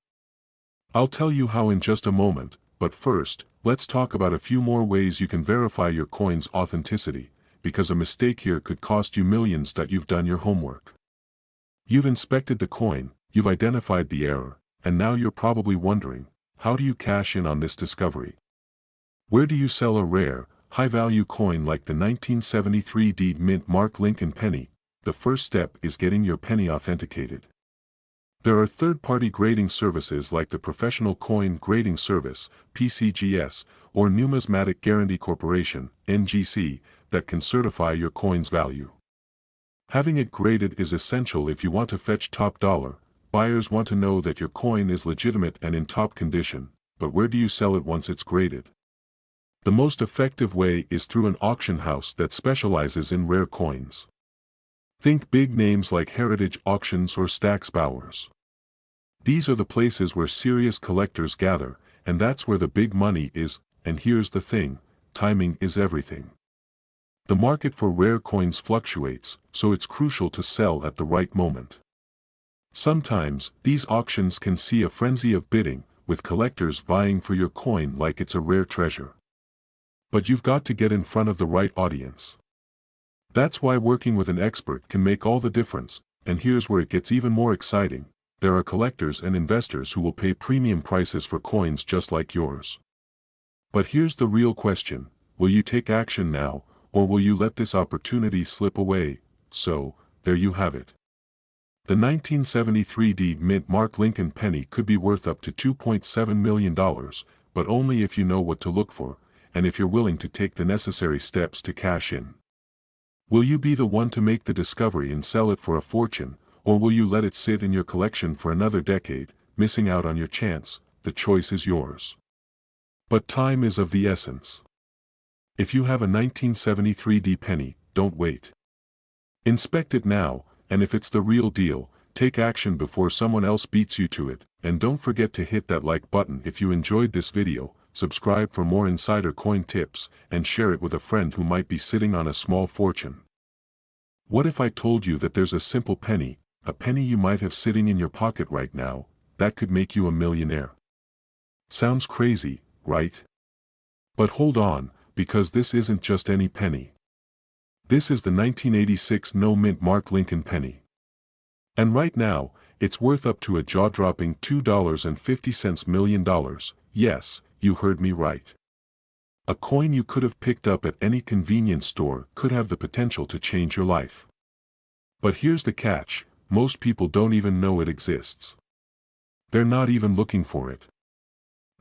S1: I'll tell you how in just a moment, but first, let's talk about a few more ways you can verify your coin's authenticity, because a mistake here could cost you millions. You've done your homework. You've inspected the coin, you've identified the error, and now you're probably wondering, how do you cash in on this discovery? Where do you sell a rare, high-value coin like the 1973 mint mark Lincoln penny? The first step is getting your penny authenticated. There are third-party grading services like the Professional Coin Grading Service, PCGS, or Numismatic Guarantee Corporation, NGC, that can certify your coin's value. Having it graded is essential if you want to fetch top dollar. Buyers want to know that your coin is legitimate and in top condition, but where do you sell it once it's graded? The most effective way is through an auction house that specializes in rare coins. Think big names like Heritage Auctions or Stack's Bowers. These are the places where serious collectors gather, and that's where the big money is. And here's the thing: timing is everything. The market for rare coins fluctuates, so it's crucial to sell at the right moment. Sometimes, these auctions can see a frenzy of bidding, with collectors vying for your coin like it's a rare treasure. But you've got to get in front of the right audience. That's why working with an expert can make all the difference, and here's where it gets even more exciting. There are collectors and investors who will pay premium prices for coins just like yours. But here's the real question: will you take action now, or will you let this opportunity slip away? So, there you have it. The 1973 mint mark Lincoln penny could be worth up to $2.7 million, but only if you know what to look for, and if you're willing to take the necessary steps to cash in. Will you be the one to make the discovery and sell it for a fortune, or will you let it sit in your collection for another decade, missing out on your chance? The choice is yours. But time is of the essence. If you have a 1973 penny, don't wait. Inspect it now, and if it's the real deal, take action before someone else beats you to it, and don't forget to hit that like button if you enjoyed this video, subscribe for more insider coin tips, and share it with a friend who might be sitting on a small fortune. What if I told you that there's a simple penny, a penny you might have sitting in your pocket right now, that could make you a millionaire? Sounds crazy, right? But hold on, because this isn't just any penny. This is the 1986 no-mint mark Lincoln penny. And right now, it's worth up to a jaw-dropping $2.50 million. Yes, you heard me right. A coin you could have picked up at any convenience store could have the potential to change your life. But here's the catch: most people don't even know it exists. They're not even looking for it.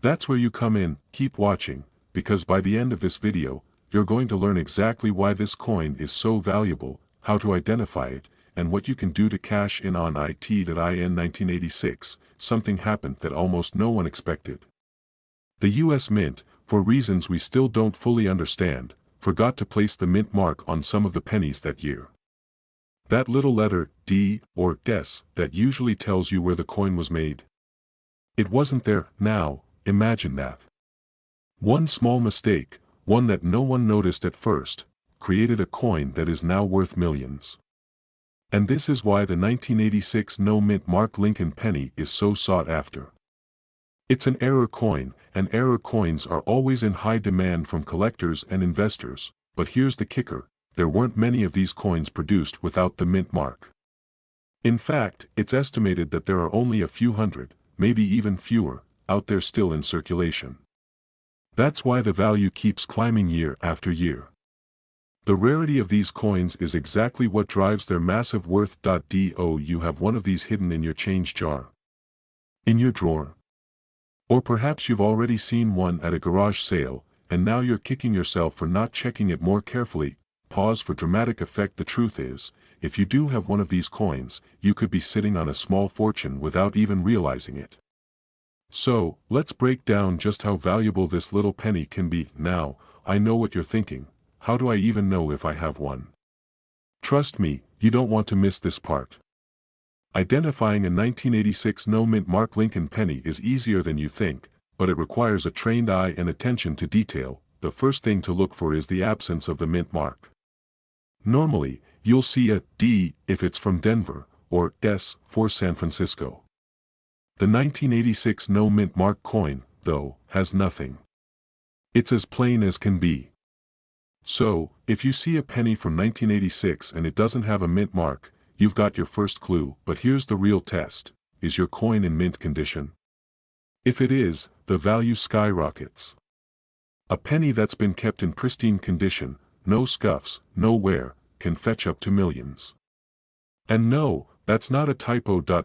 S1: That's where you come in. Keep watching, because by the end of this video, you're going to learn exactly why this coin is so valuable, how to identify it, and what you can do to cash in on it. In 1986, something happened that almost no one expected. The US Mint, for reasons we still don't fully understand, forgot to place the mint mark on some of the pennies that year. That little letter, D, or S, that usually tells you where the coin was made. It wasn't there. Now, imagine that. One small mistake, one that no one noticed at first, created a coin that is now worth millions. And this is why the 1986 no-mint mark Lincoln penny is so sought after. It's an error coin, and error coins are always in high demand from collectors and investors, but here's the kicker: there weren't many of these coins produced without the mint mark. In fact, it's estimated that there are only a few hundred, maybe even fewer, out there still in circulation. That's why the value keeps climbing year after year. The rarity of these coins is exactly what drives their massive worth. Do you have one of these hidden in your change jar? In your drawer? Or perhaps you've already seen one at a garage sale, and now you're kicking yourself for not checking it more carefully. Pause for dramatic effect. The truth is, if you do have one of these coins, you could be sitting on a small fortune without even realizing it. So, let's break down just how valuable this little penny can be. Now, I know what you're thinking: how do I even know if I have one? Trust me, you don't want to miss this part. Identifying a 1986 no-mint mark Lincoln penny is easier than you think, but it requires a trained eye and attention to detail. The first thing to look for is the absence of the mint mark. Normally, you'll see a D if it's from Denver, or S for San Francisco. The 1986 no-mint mark coin, though, has nothing. It's as plain as can be. So, if you see a penny from 1986 and it doesn't have a mint mark, you've got your first clue. But here's the real test: is your coin in mint condition? If it is, the value skyrockets. A penny that's been kept in pristine condition, no scuffs, no wear, can fetch up to millions. And no, that's not a typo. To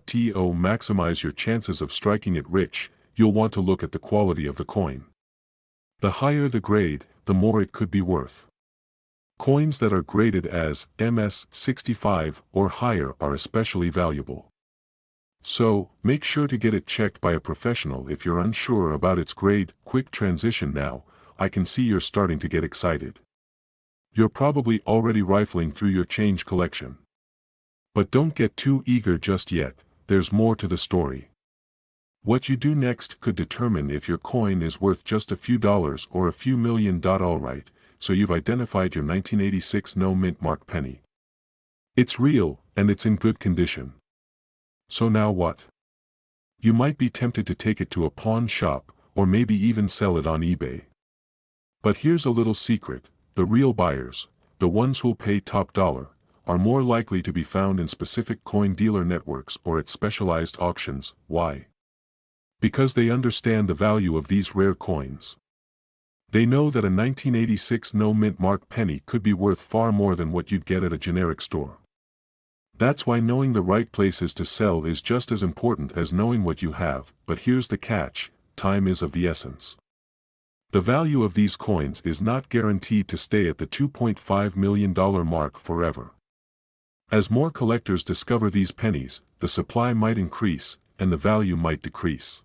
S1: maximize your chances of striking it rich, you'll want to look at the quality of the coin. The higher the grade, the more it could be worth. Coins that are graded as MS-65 or higher are especially valuable. So, make sure to get it checked by a professional if you're unsure about its grade. Quick transition now. I can see you're starting to get excited. You're probably already rifling through your change collection. But don't get too eager just yet, there's more to the story. What you do next could determine if your coin is worth just a few dollars or a few million. Alright, so you've identified your 1986 no-mint mark penny. It's real, and it's in good condition. So now what? You might be tempted to take it to a pawn shop, or maybe even sell it on eBay. But here's a little secret: the real buyers, the ones who'll pay top dollar, are more likely to be found in specific coin dealer networks or at specialized auctions. Why? Because they understand the value of these rare coins. They know that a 1986 no-mint mark penny could be worth far more than what you'd get at a generic store. That's why knowing the right places to sell is just as important as knowing what you have. But here's the catch: time is of the essence. The value of these coins is not guaranteed to stay at the $2.5 million mark forever. As more collectors discover these pennies, the supply might increase, and the value might decrease.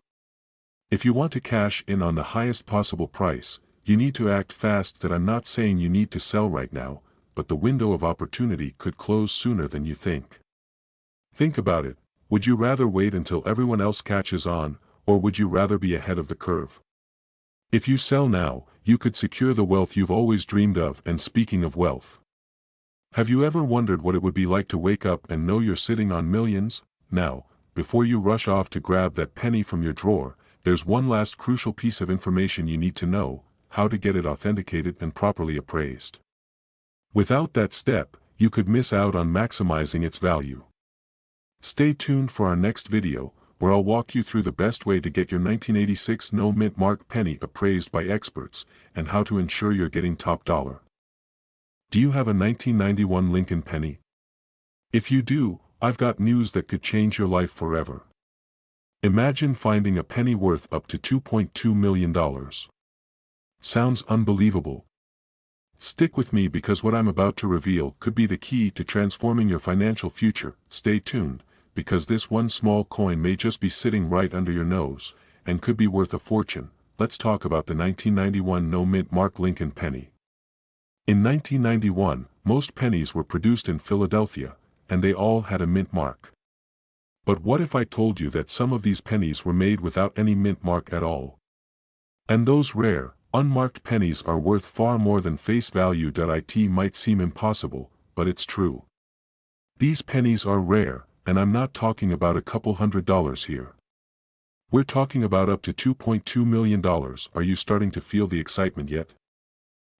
S1: If you want to cash in on the highest possible price, you need to act fast. That I'm not saying you need to sell right now, but the window of opportunity could close sooner than you think. Think about it: would you rather wait until everyone else catches on, or would you rather be ahead of the curve? If you sell now, you could secure the wealth you've always dreamed of. And speaking of wealth, have you ever wondered what it would be like to wake up and know you're sitting on millions? Now, before you rush off to grab that penny from your drawer, there's one last crucial piece of information you need to know: how to get it authenticated and properly appraised. Without that step, you could miss out on maximizing its value. Stay tuned for our next video, where I'll walk you through the best way to get your 1986 no-mint mark penny appraised by experts, and how to ensure you're getting top dollar. Do you have a 1991 Lincoln penny? If you do, I've got news that could change your life forever. Imagine finding a penny worth up to $2.2 million. Sounds unbelievable? Stick with me, because what I'm about to reveal could be the key to transforming your financial future. Stay tuned, because this one small coin may just be sitting right under your nose, and could be worth a fortune. Let's talk about the 1991 no-mint mark Lincoln penny. In 1991, most pennies were produced in Philadelphia, and they all had a mint mark. But what if I told you that some of these pennies were made without any mint mark at all? And those rare, unmarked pennies are worth far more than face value. It might seem impossible, but it's true. These pennies are rare, and I'm not talking about a couple $100s here. We're talking about up to $2.2 million. Are you starting to feel the excitement yet?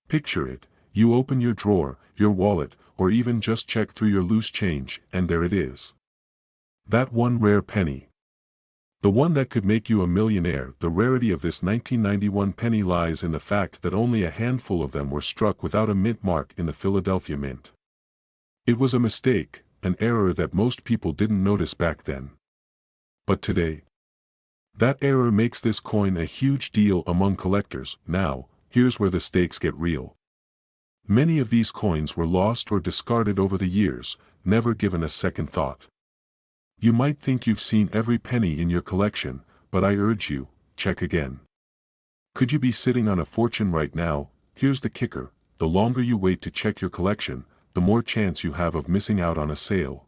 S1: Picture it: you open your drawer, your wallet, or even just check through your loose change, and there it is. That one rare penny. The one that could make you a millionaire. The rarity of this 1991 penny lies in the fact that only a handful of them were struck without a mint mark in the Philadelphia Mint. It was a mistake, an error that most people didn't notice back then. But today, that error makes this coin a huge deal among collectors. Now, here's where the stakes get real. Many of these coins were lost or discarded over the years, never given a second thought. You might think you've seen every penny in your collection, but I urge you, check again. Could you be sitting on a fortune right now? Here's the kicker: the longer you wait to check your collection, the more chance you have of missing out on a sale.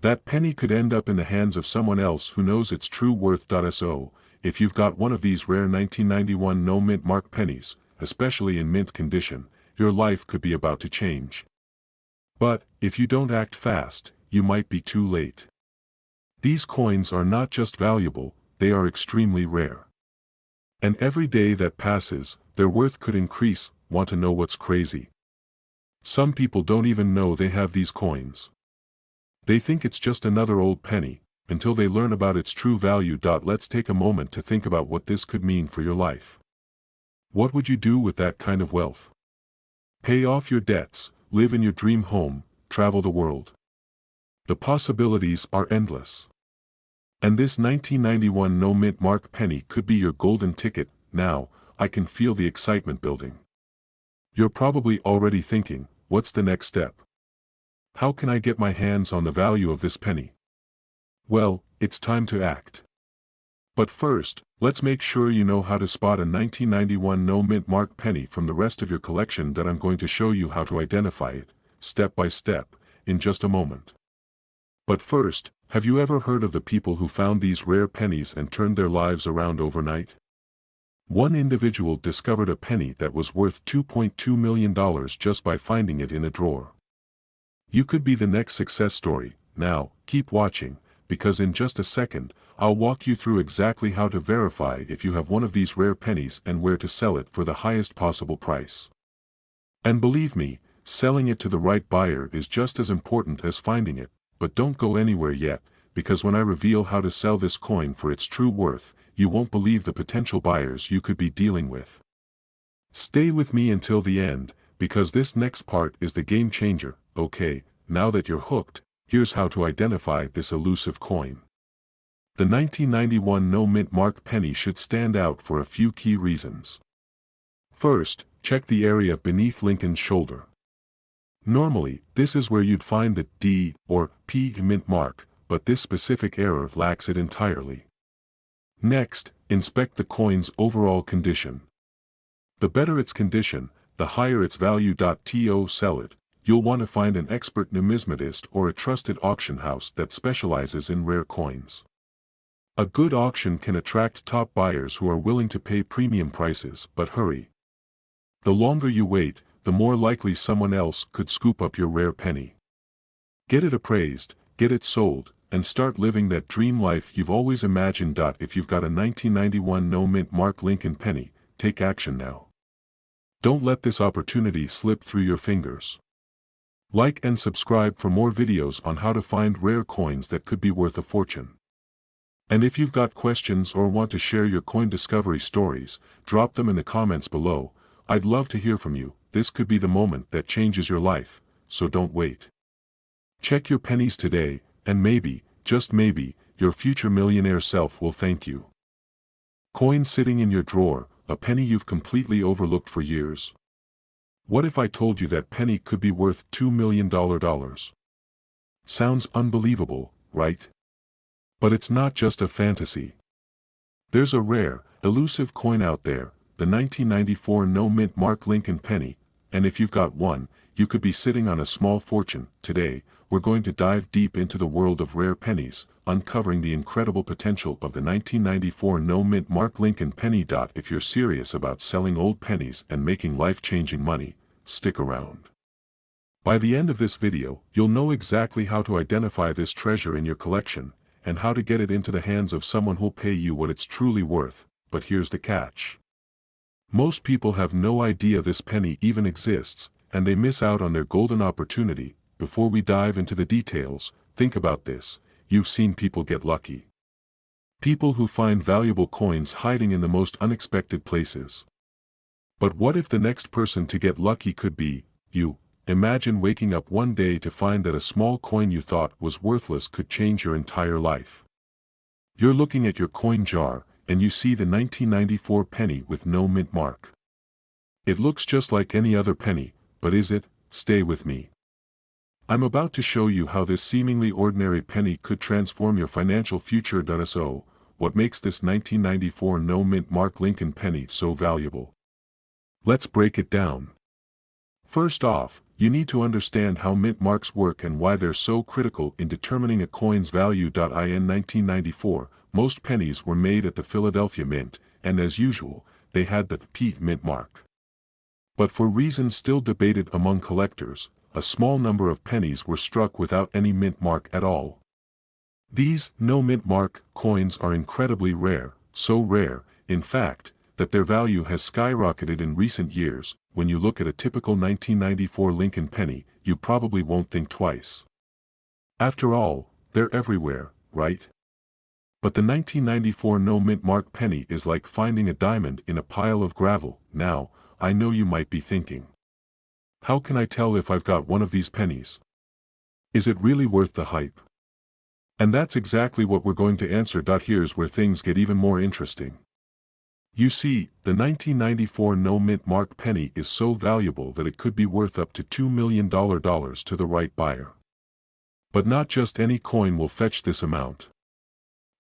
S1: That penny could end up in the hands of someone else who knows its true worth. So, if you've got one of these rare 1991 no-mint mark pennies, especially in mint condition, your life could be about to change. But, if you don't act fast, you might be too late. These coins are not just valuable, they are extremely rare. And every day that passes, their worth could increase. Want to know what's crazy? Some people don't even know they have these coins. They think it's just another old penny, until they learn about its true value. Let's take a moment to think about what this could mean for your life. What would you do with that kind of wealth? Pay off your debts, live in your dream home, travel the world. The possibilities are endless. And this 1991 no-mint mark penny could be your golden ticket. Now, I can feel the excitement building. You're probably already thinking, what's the next step? How can I get my hands on the value of this penny? Well, it's time to act. But first, let's make sure you know how to spot a 1991 no-mint mark penny from the rest of your collection. I'm going to show you how to identify it, step by step, in just a moment. But first, have you ever heard of the people who found these rare pennies and turned their lives around overnight? One individual discovered a penny that was worth $2.2 million just by finding it in a drawer. You could be the next success story. Now, keep watching, because in just a second, I'll walk you through exactly how to verify if you have one of these rare pennies and where to sell it for the highest possible price. And believe me, selling it to the right buyer is just as important as finding it, but don't go anywhere yet, because when I reveal how to sell this coin for its true worth, you won't believe the potential buyers you could be dealing with. Stay with me until the end, because this next part is the game changer. Okay, now that you're hooked, here's how to identify this elusive coin. The 1991 no mint mark penny should stand out for a few key reasons. First, check the area beneath Lincoln's shoulder. Normally, this is where you'd find the D or P mint mark, but this specific error lacks it entirely. Next, inspect the coin's overall condition. The better its condition, the higher its value. To sell it, you'll want to find an expert numismatist or a trusted auction house that specializes in rare coins. A good auction can attract top buyers who are willing to pay premium prices, but hurry. The longer you wait, the more likely someone else could scoop up your rare penny. Get it appraised, get it sold, and start living that dream life you've always imagined. If you've got a 1991 no mint mark Lincoln penny, take action now. Don't let this opportunity slip through your fingers. Like and subscribe for more videos on how to find rare coins that could be worth a fortune. And if you've got questions or want to share your coin discovery stories, drop them in the comments below. I'd love to hear from you. This could be the moment that changes your life, so don't wait. Check your pennies today, and maybe, just maybe, your future millionaire self will thank you. Coin sitting in your drawer, a penny you've completely overlooked for years. What if I told you that penny could be worth $2 million? Sounds unbelievable, right? But it's not just a fantasy. There's a rare, elusive coin out there, the 1994 no mint mark Lincoln penny, and if you've got one, you could be sitting on a small fortune. Today, we're going to dive deep into the world of rare pennies, uncovering the incredible potential of the 1994 no mint mark Lincoln penny. If you're serious about selling old pennies and making life-changing money, stick around. By the end of this video, you'll know exactly how to identify this treasure in your collection, and how to get it into the hands of someone who'll pay you what it's truly worth. But here's the catch. Most people have no idea this penny even exists, and they miss out on their golden opportunity. Before we dive into the details, think about this. You've seen people get lucky. People who find valuable coins hiding in the most unexpected places. But what if the next person to get lucky could be you? Imagine waking up one day to find that a small coin you thought was worthless could change your entire life. You're looking at your coin jar, and you see the 1994 penny with no mint mark. It looks just like any other penny, but is it? Stay with me. I'm about to show you how this seemingly ordinary penny could transform your financial future. So, what makes this 1994 no mint mark Lincoln penny so valuable? Let's break it down. First off, you need to understand how mint marks work and why they're so critical in determining a coin's value. In 1994, most pennies were made at the Philadelphia Mint, and as usual, they had the P mint mark. But for reasons still debated among collectors, a small number of pennies were struck without any mint mark at all. These no mint mark coins are incredibly rare, so rare, in fact, that their value has skyrocketed in recent years. When you look at a typical 1994 Lincoln penny, you probably won't think twice. After all, they're everywhere, right? But the 1994 no mint mark penny is like finding a diamond in a pile of gravel. Now, I know you might be thinking, how can I tell if I've got one of these pennies? Is it really worth the hype? And that's exactly what we're going to answer. Here's where things get even more interesting. You see, the 1994 no mint mark penny is so valuable that it could be worth up to $2 million to the right buyer. But not just any coin will fetch this amount.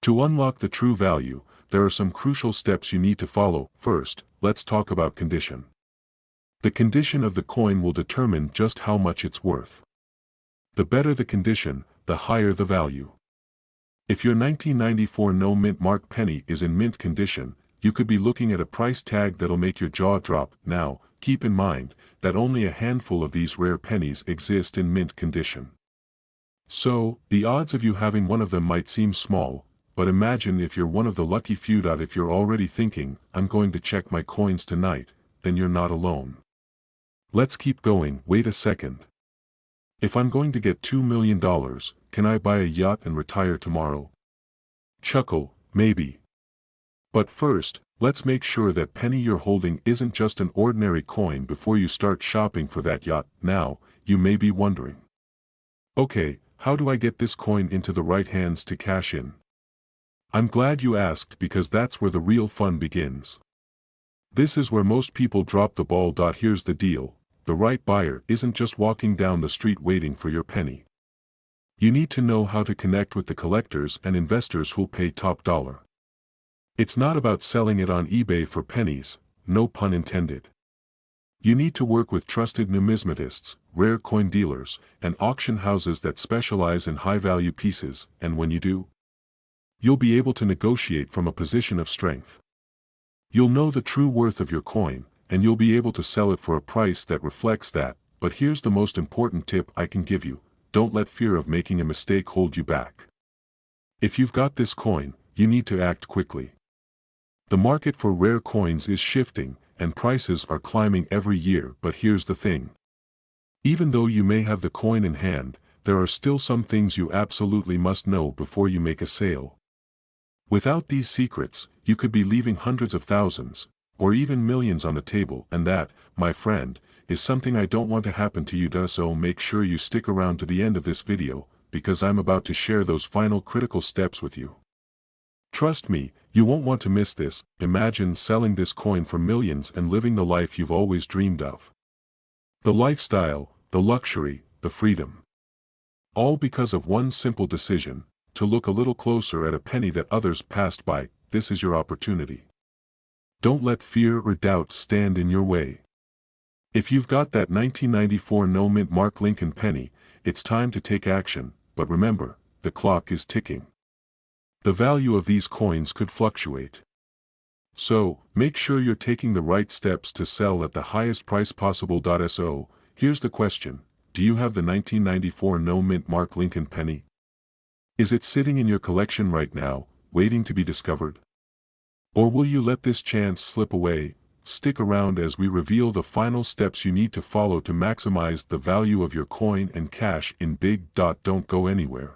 S1: To unlock the true value, there are some crucial steps you need to follow. First, let's talk about condition. The condition of the coin will determine just how much it's worth. The better the condition, the higher the value. If your 1994 no mint mark penny is in mint condition, you could be looking at a price tag that'll make your jaw drop. Now, keep in mind that only a handful of these rare pennies exist in mint condition. So, the odds of you having one of them might seem small, but imagine if you're one of the lucky few. If you're already thinking, I'm going to check my coins tonight, then you're not alone. Let's keep going. Wait a second. If I'm going to get $2 million, can I buy a yacht and retire tomorrow? Chuckle, maybe. But first, let's make sure that penny you're holding isn't just an ordinary coin before you start shopping for that yacht. Now, you may be wondering. Okay, how do I get this coin into the right hands to cash in? I'm glad you asked, because that's where the real fun begins. This is where most people drop the ball. Here's the deal. The right buyer isn't just walking down the street waiting for your penny. You need to know how to connect with the collectors and investors who'll pay top dollar. It's not about selling it on eBay for pennies, no pun intended. You need to work with trusted numismatists, rare coin dealers, and auction houses that specialize in high-value pieces, and when you do, you'll be able to negotiate from a position of strength. You'll know the true worth of your coin, and you'll be able to sell it for a price that reflects that. But here's the most important tip I can give you: don't let fear of making a mistake hold you back. If you've got this coin, you need to act quickly. The market for rare coins is shifting, and prices are climbing every year. But here's the thing. Even though you may have the coin in hand, there are still some things you absolutely must know before you make a sale. Without these secrets, you could be leaving hundreds of thousands, or even millions on the table, and that, my friend, is something I don't want to happen to you. So make sure you stick around to the end of this video, because I'm about to share those final critical steps with you. Trust me, you won't want to miss this. Imagine selling this coin for millions and living the life you've always dreamed of. The lifestyle, the luxury, the freedom. All because of one simple decision: to look a little closer at a penny that others passed by. This is your opportunity. Don't let fear or doubt stand in your way. If you've got that 1994 no mint mark Lincoln penny, it's time to take action. But remember, the clock is ticking. The value of these coins could fluctuate. So, make sure you're taking the right steps to sell at the highest price possible. So, here's the question: do you have the 1994 no mint mark Lincoln penny? Is it sitting in your collection right now, waiting to be discovered? Or will you let this chance slip away? Stick around as we reveal the final steps you need to follow to maximize the value of your coin and cash in big. Don't go anywhere.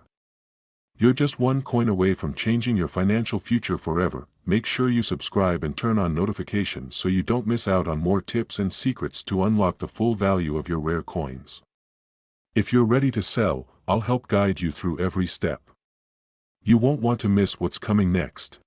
S1: You're just one coin away from changing your financial future forever. Make sure you subscribe and turn on notifications so you don't miss out on more tips and secrets to unlock the full value of your rare coins. If you're ready to sell, I'll help guide you through every step. You won't want to miss what's coming next.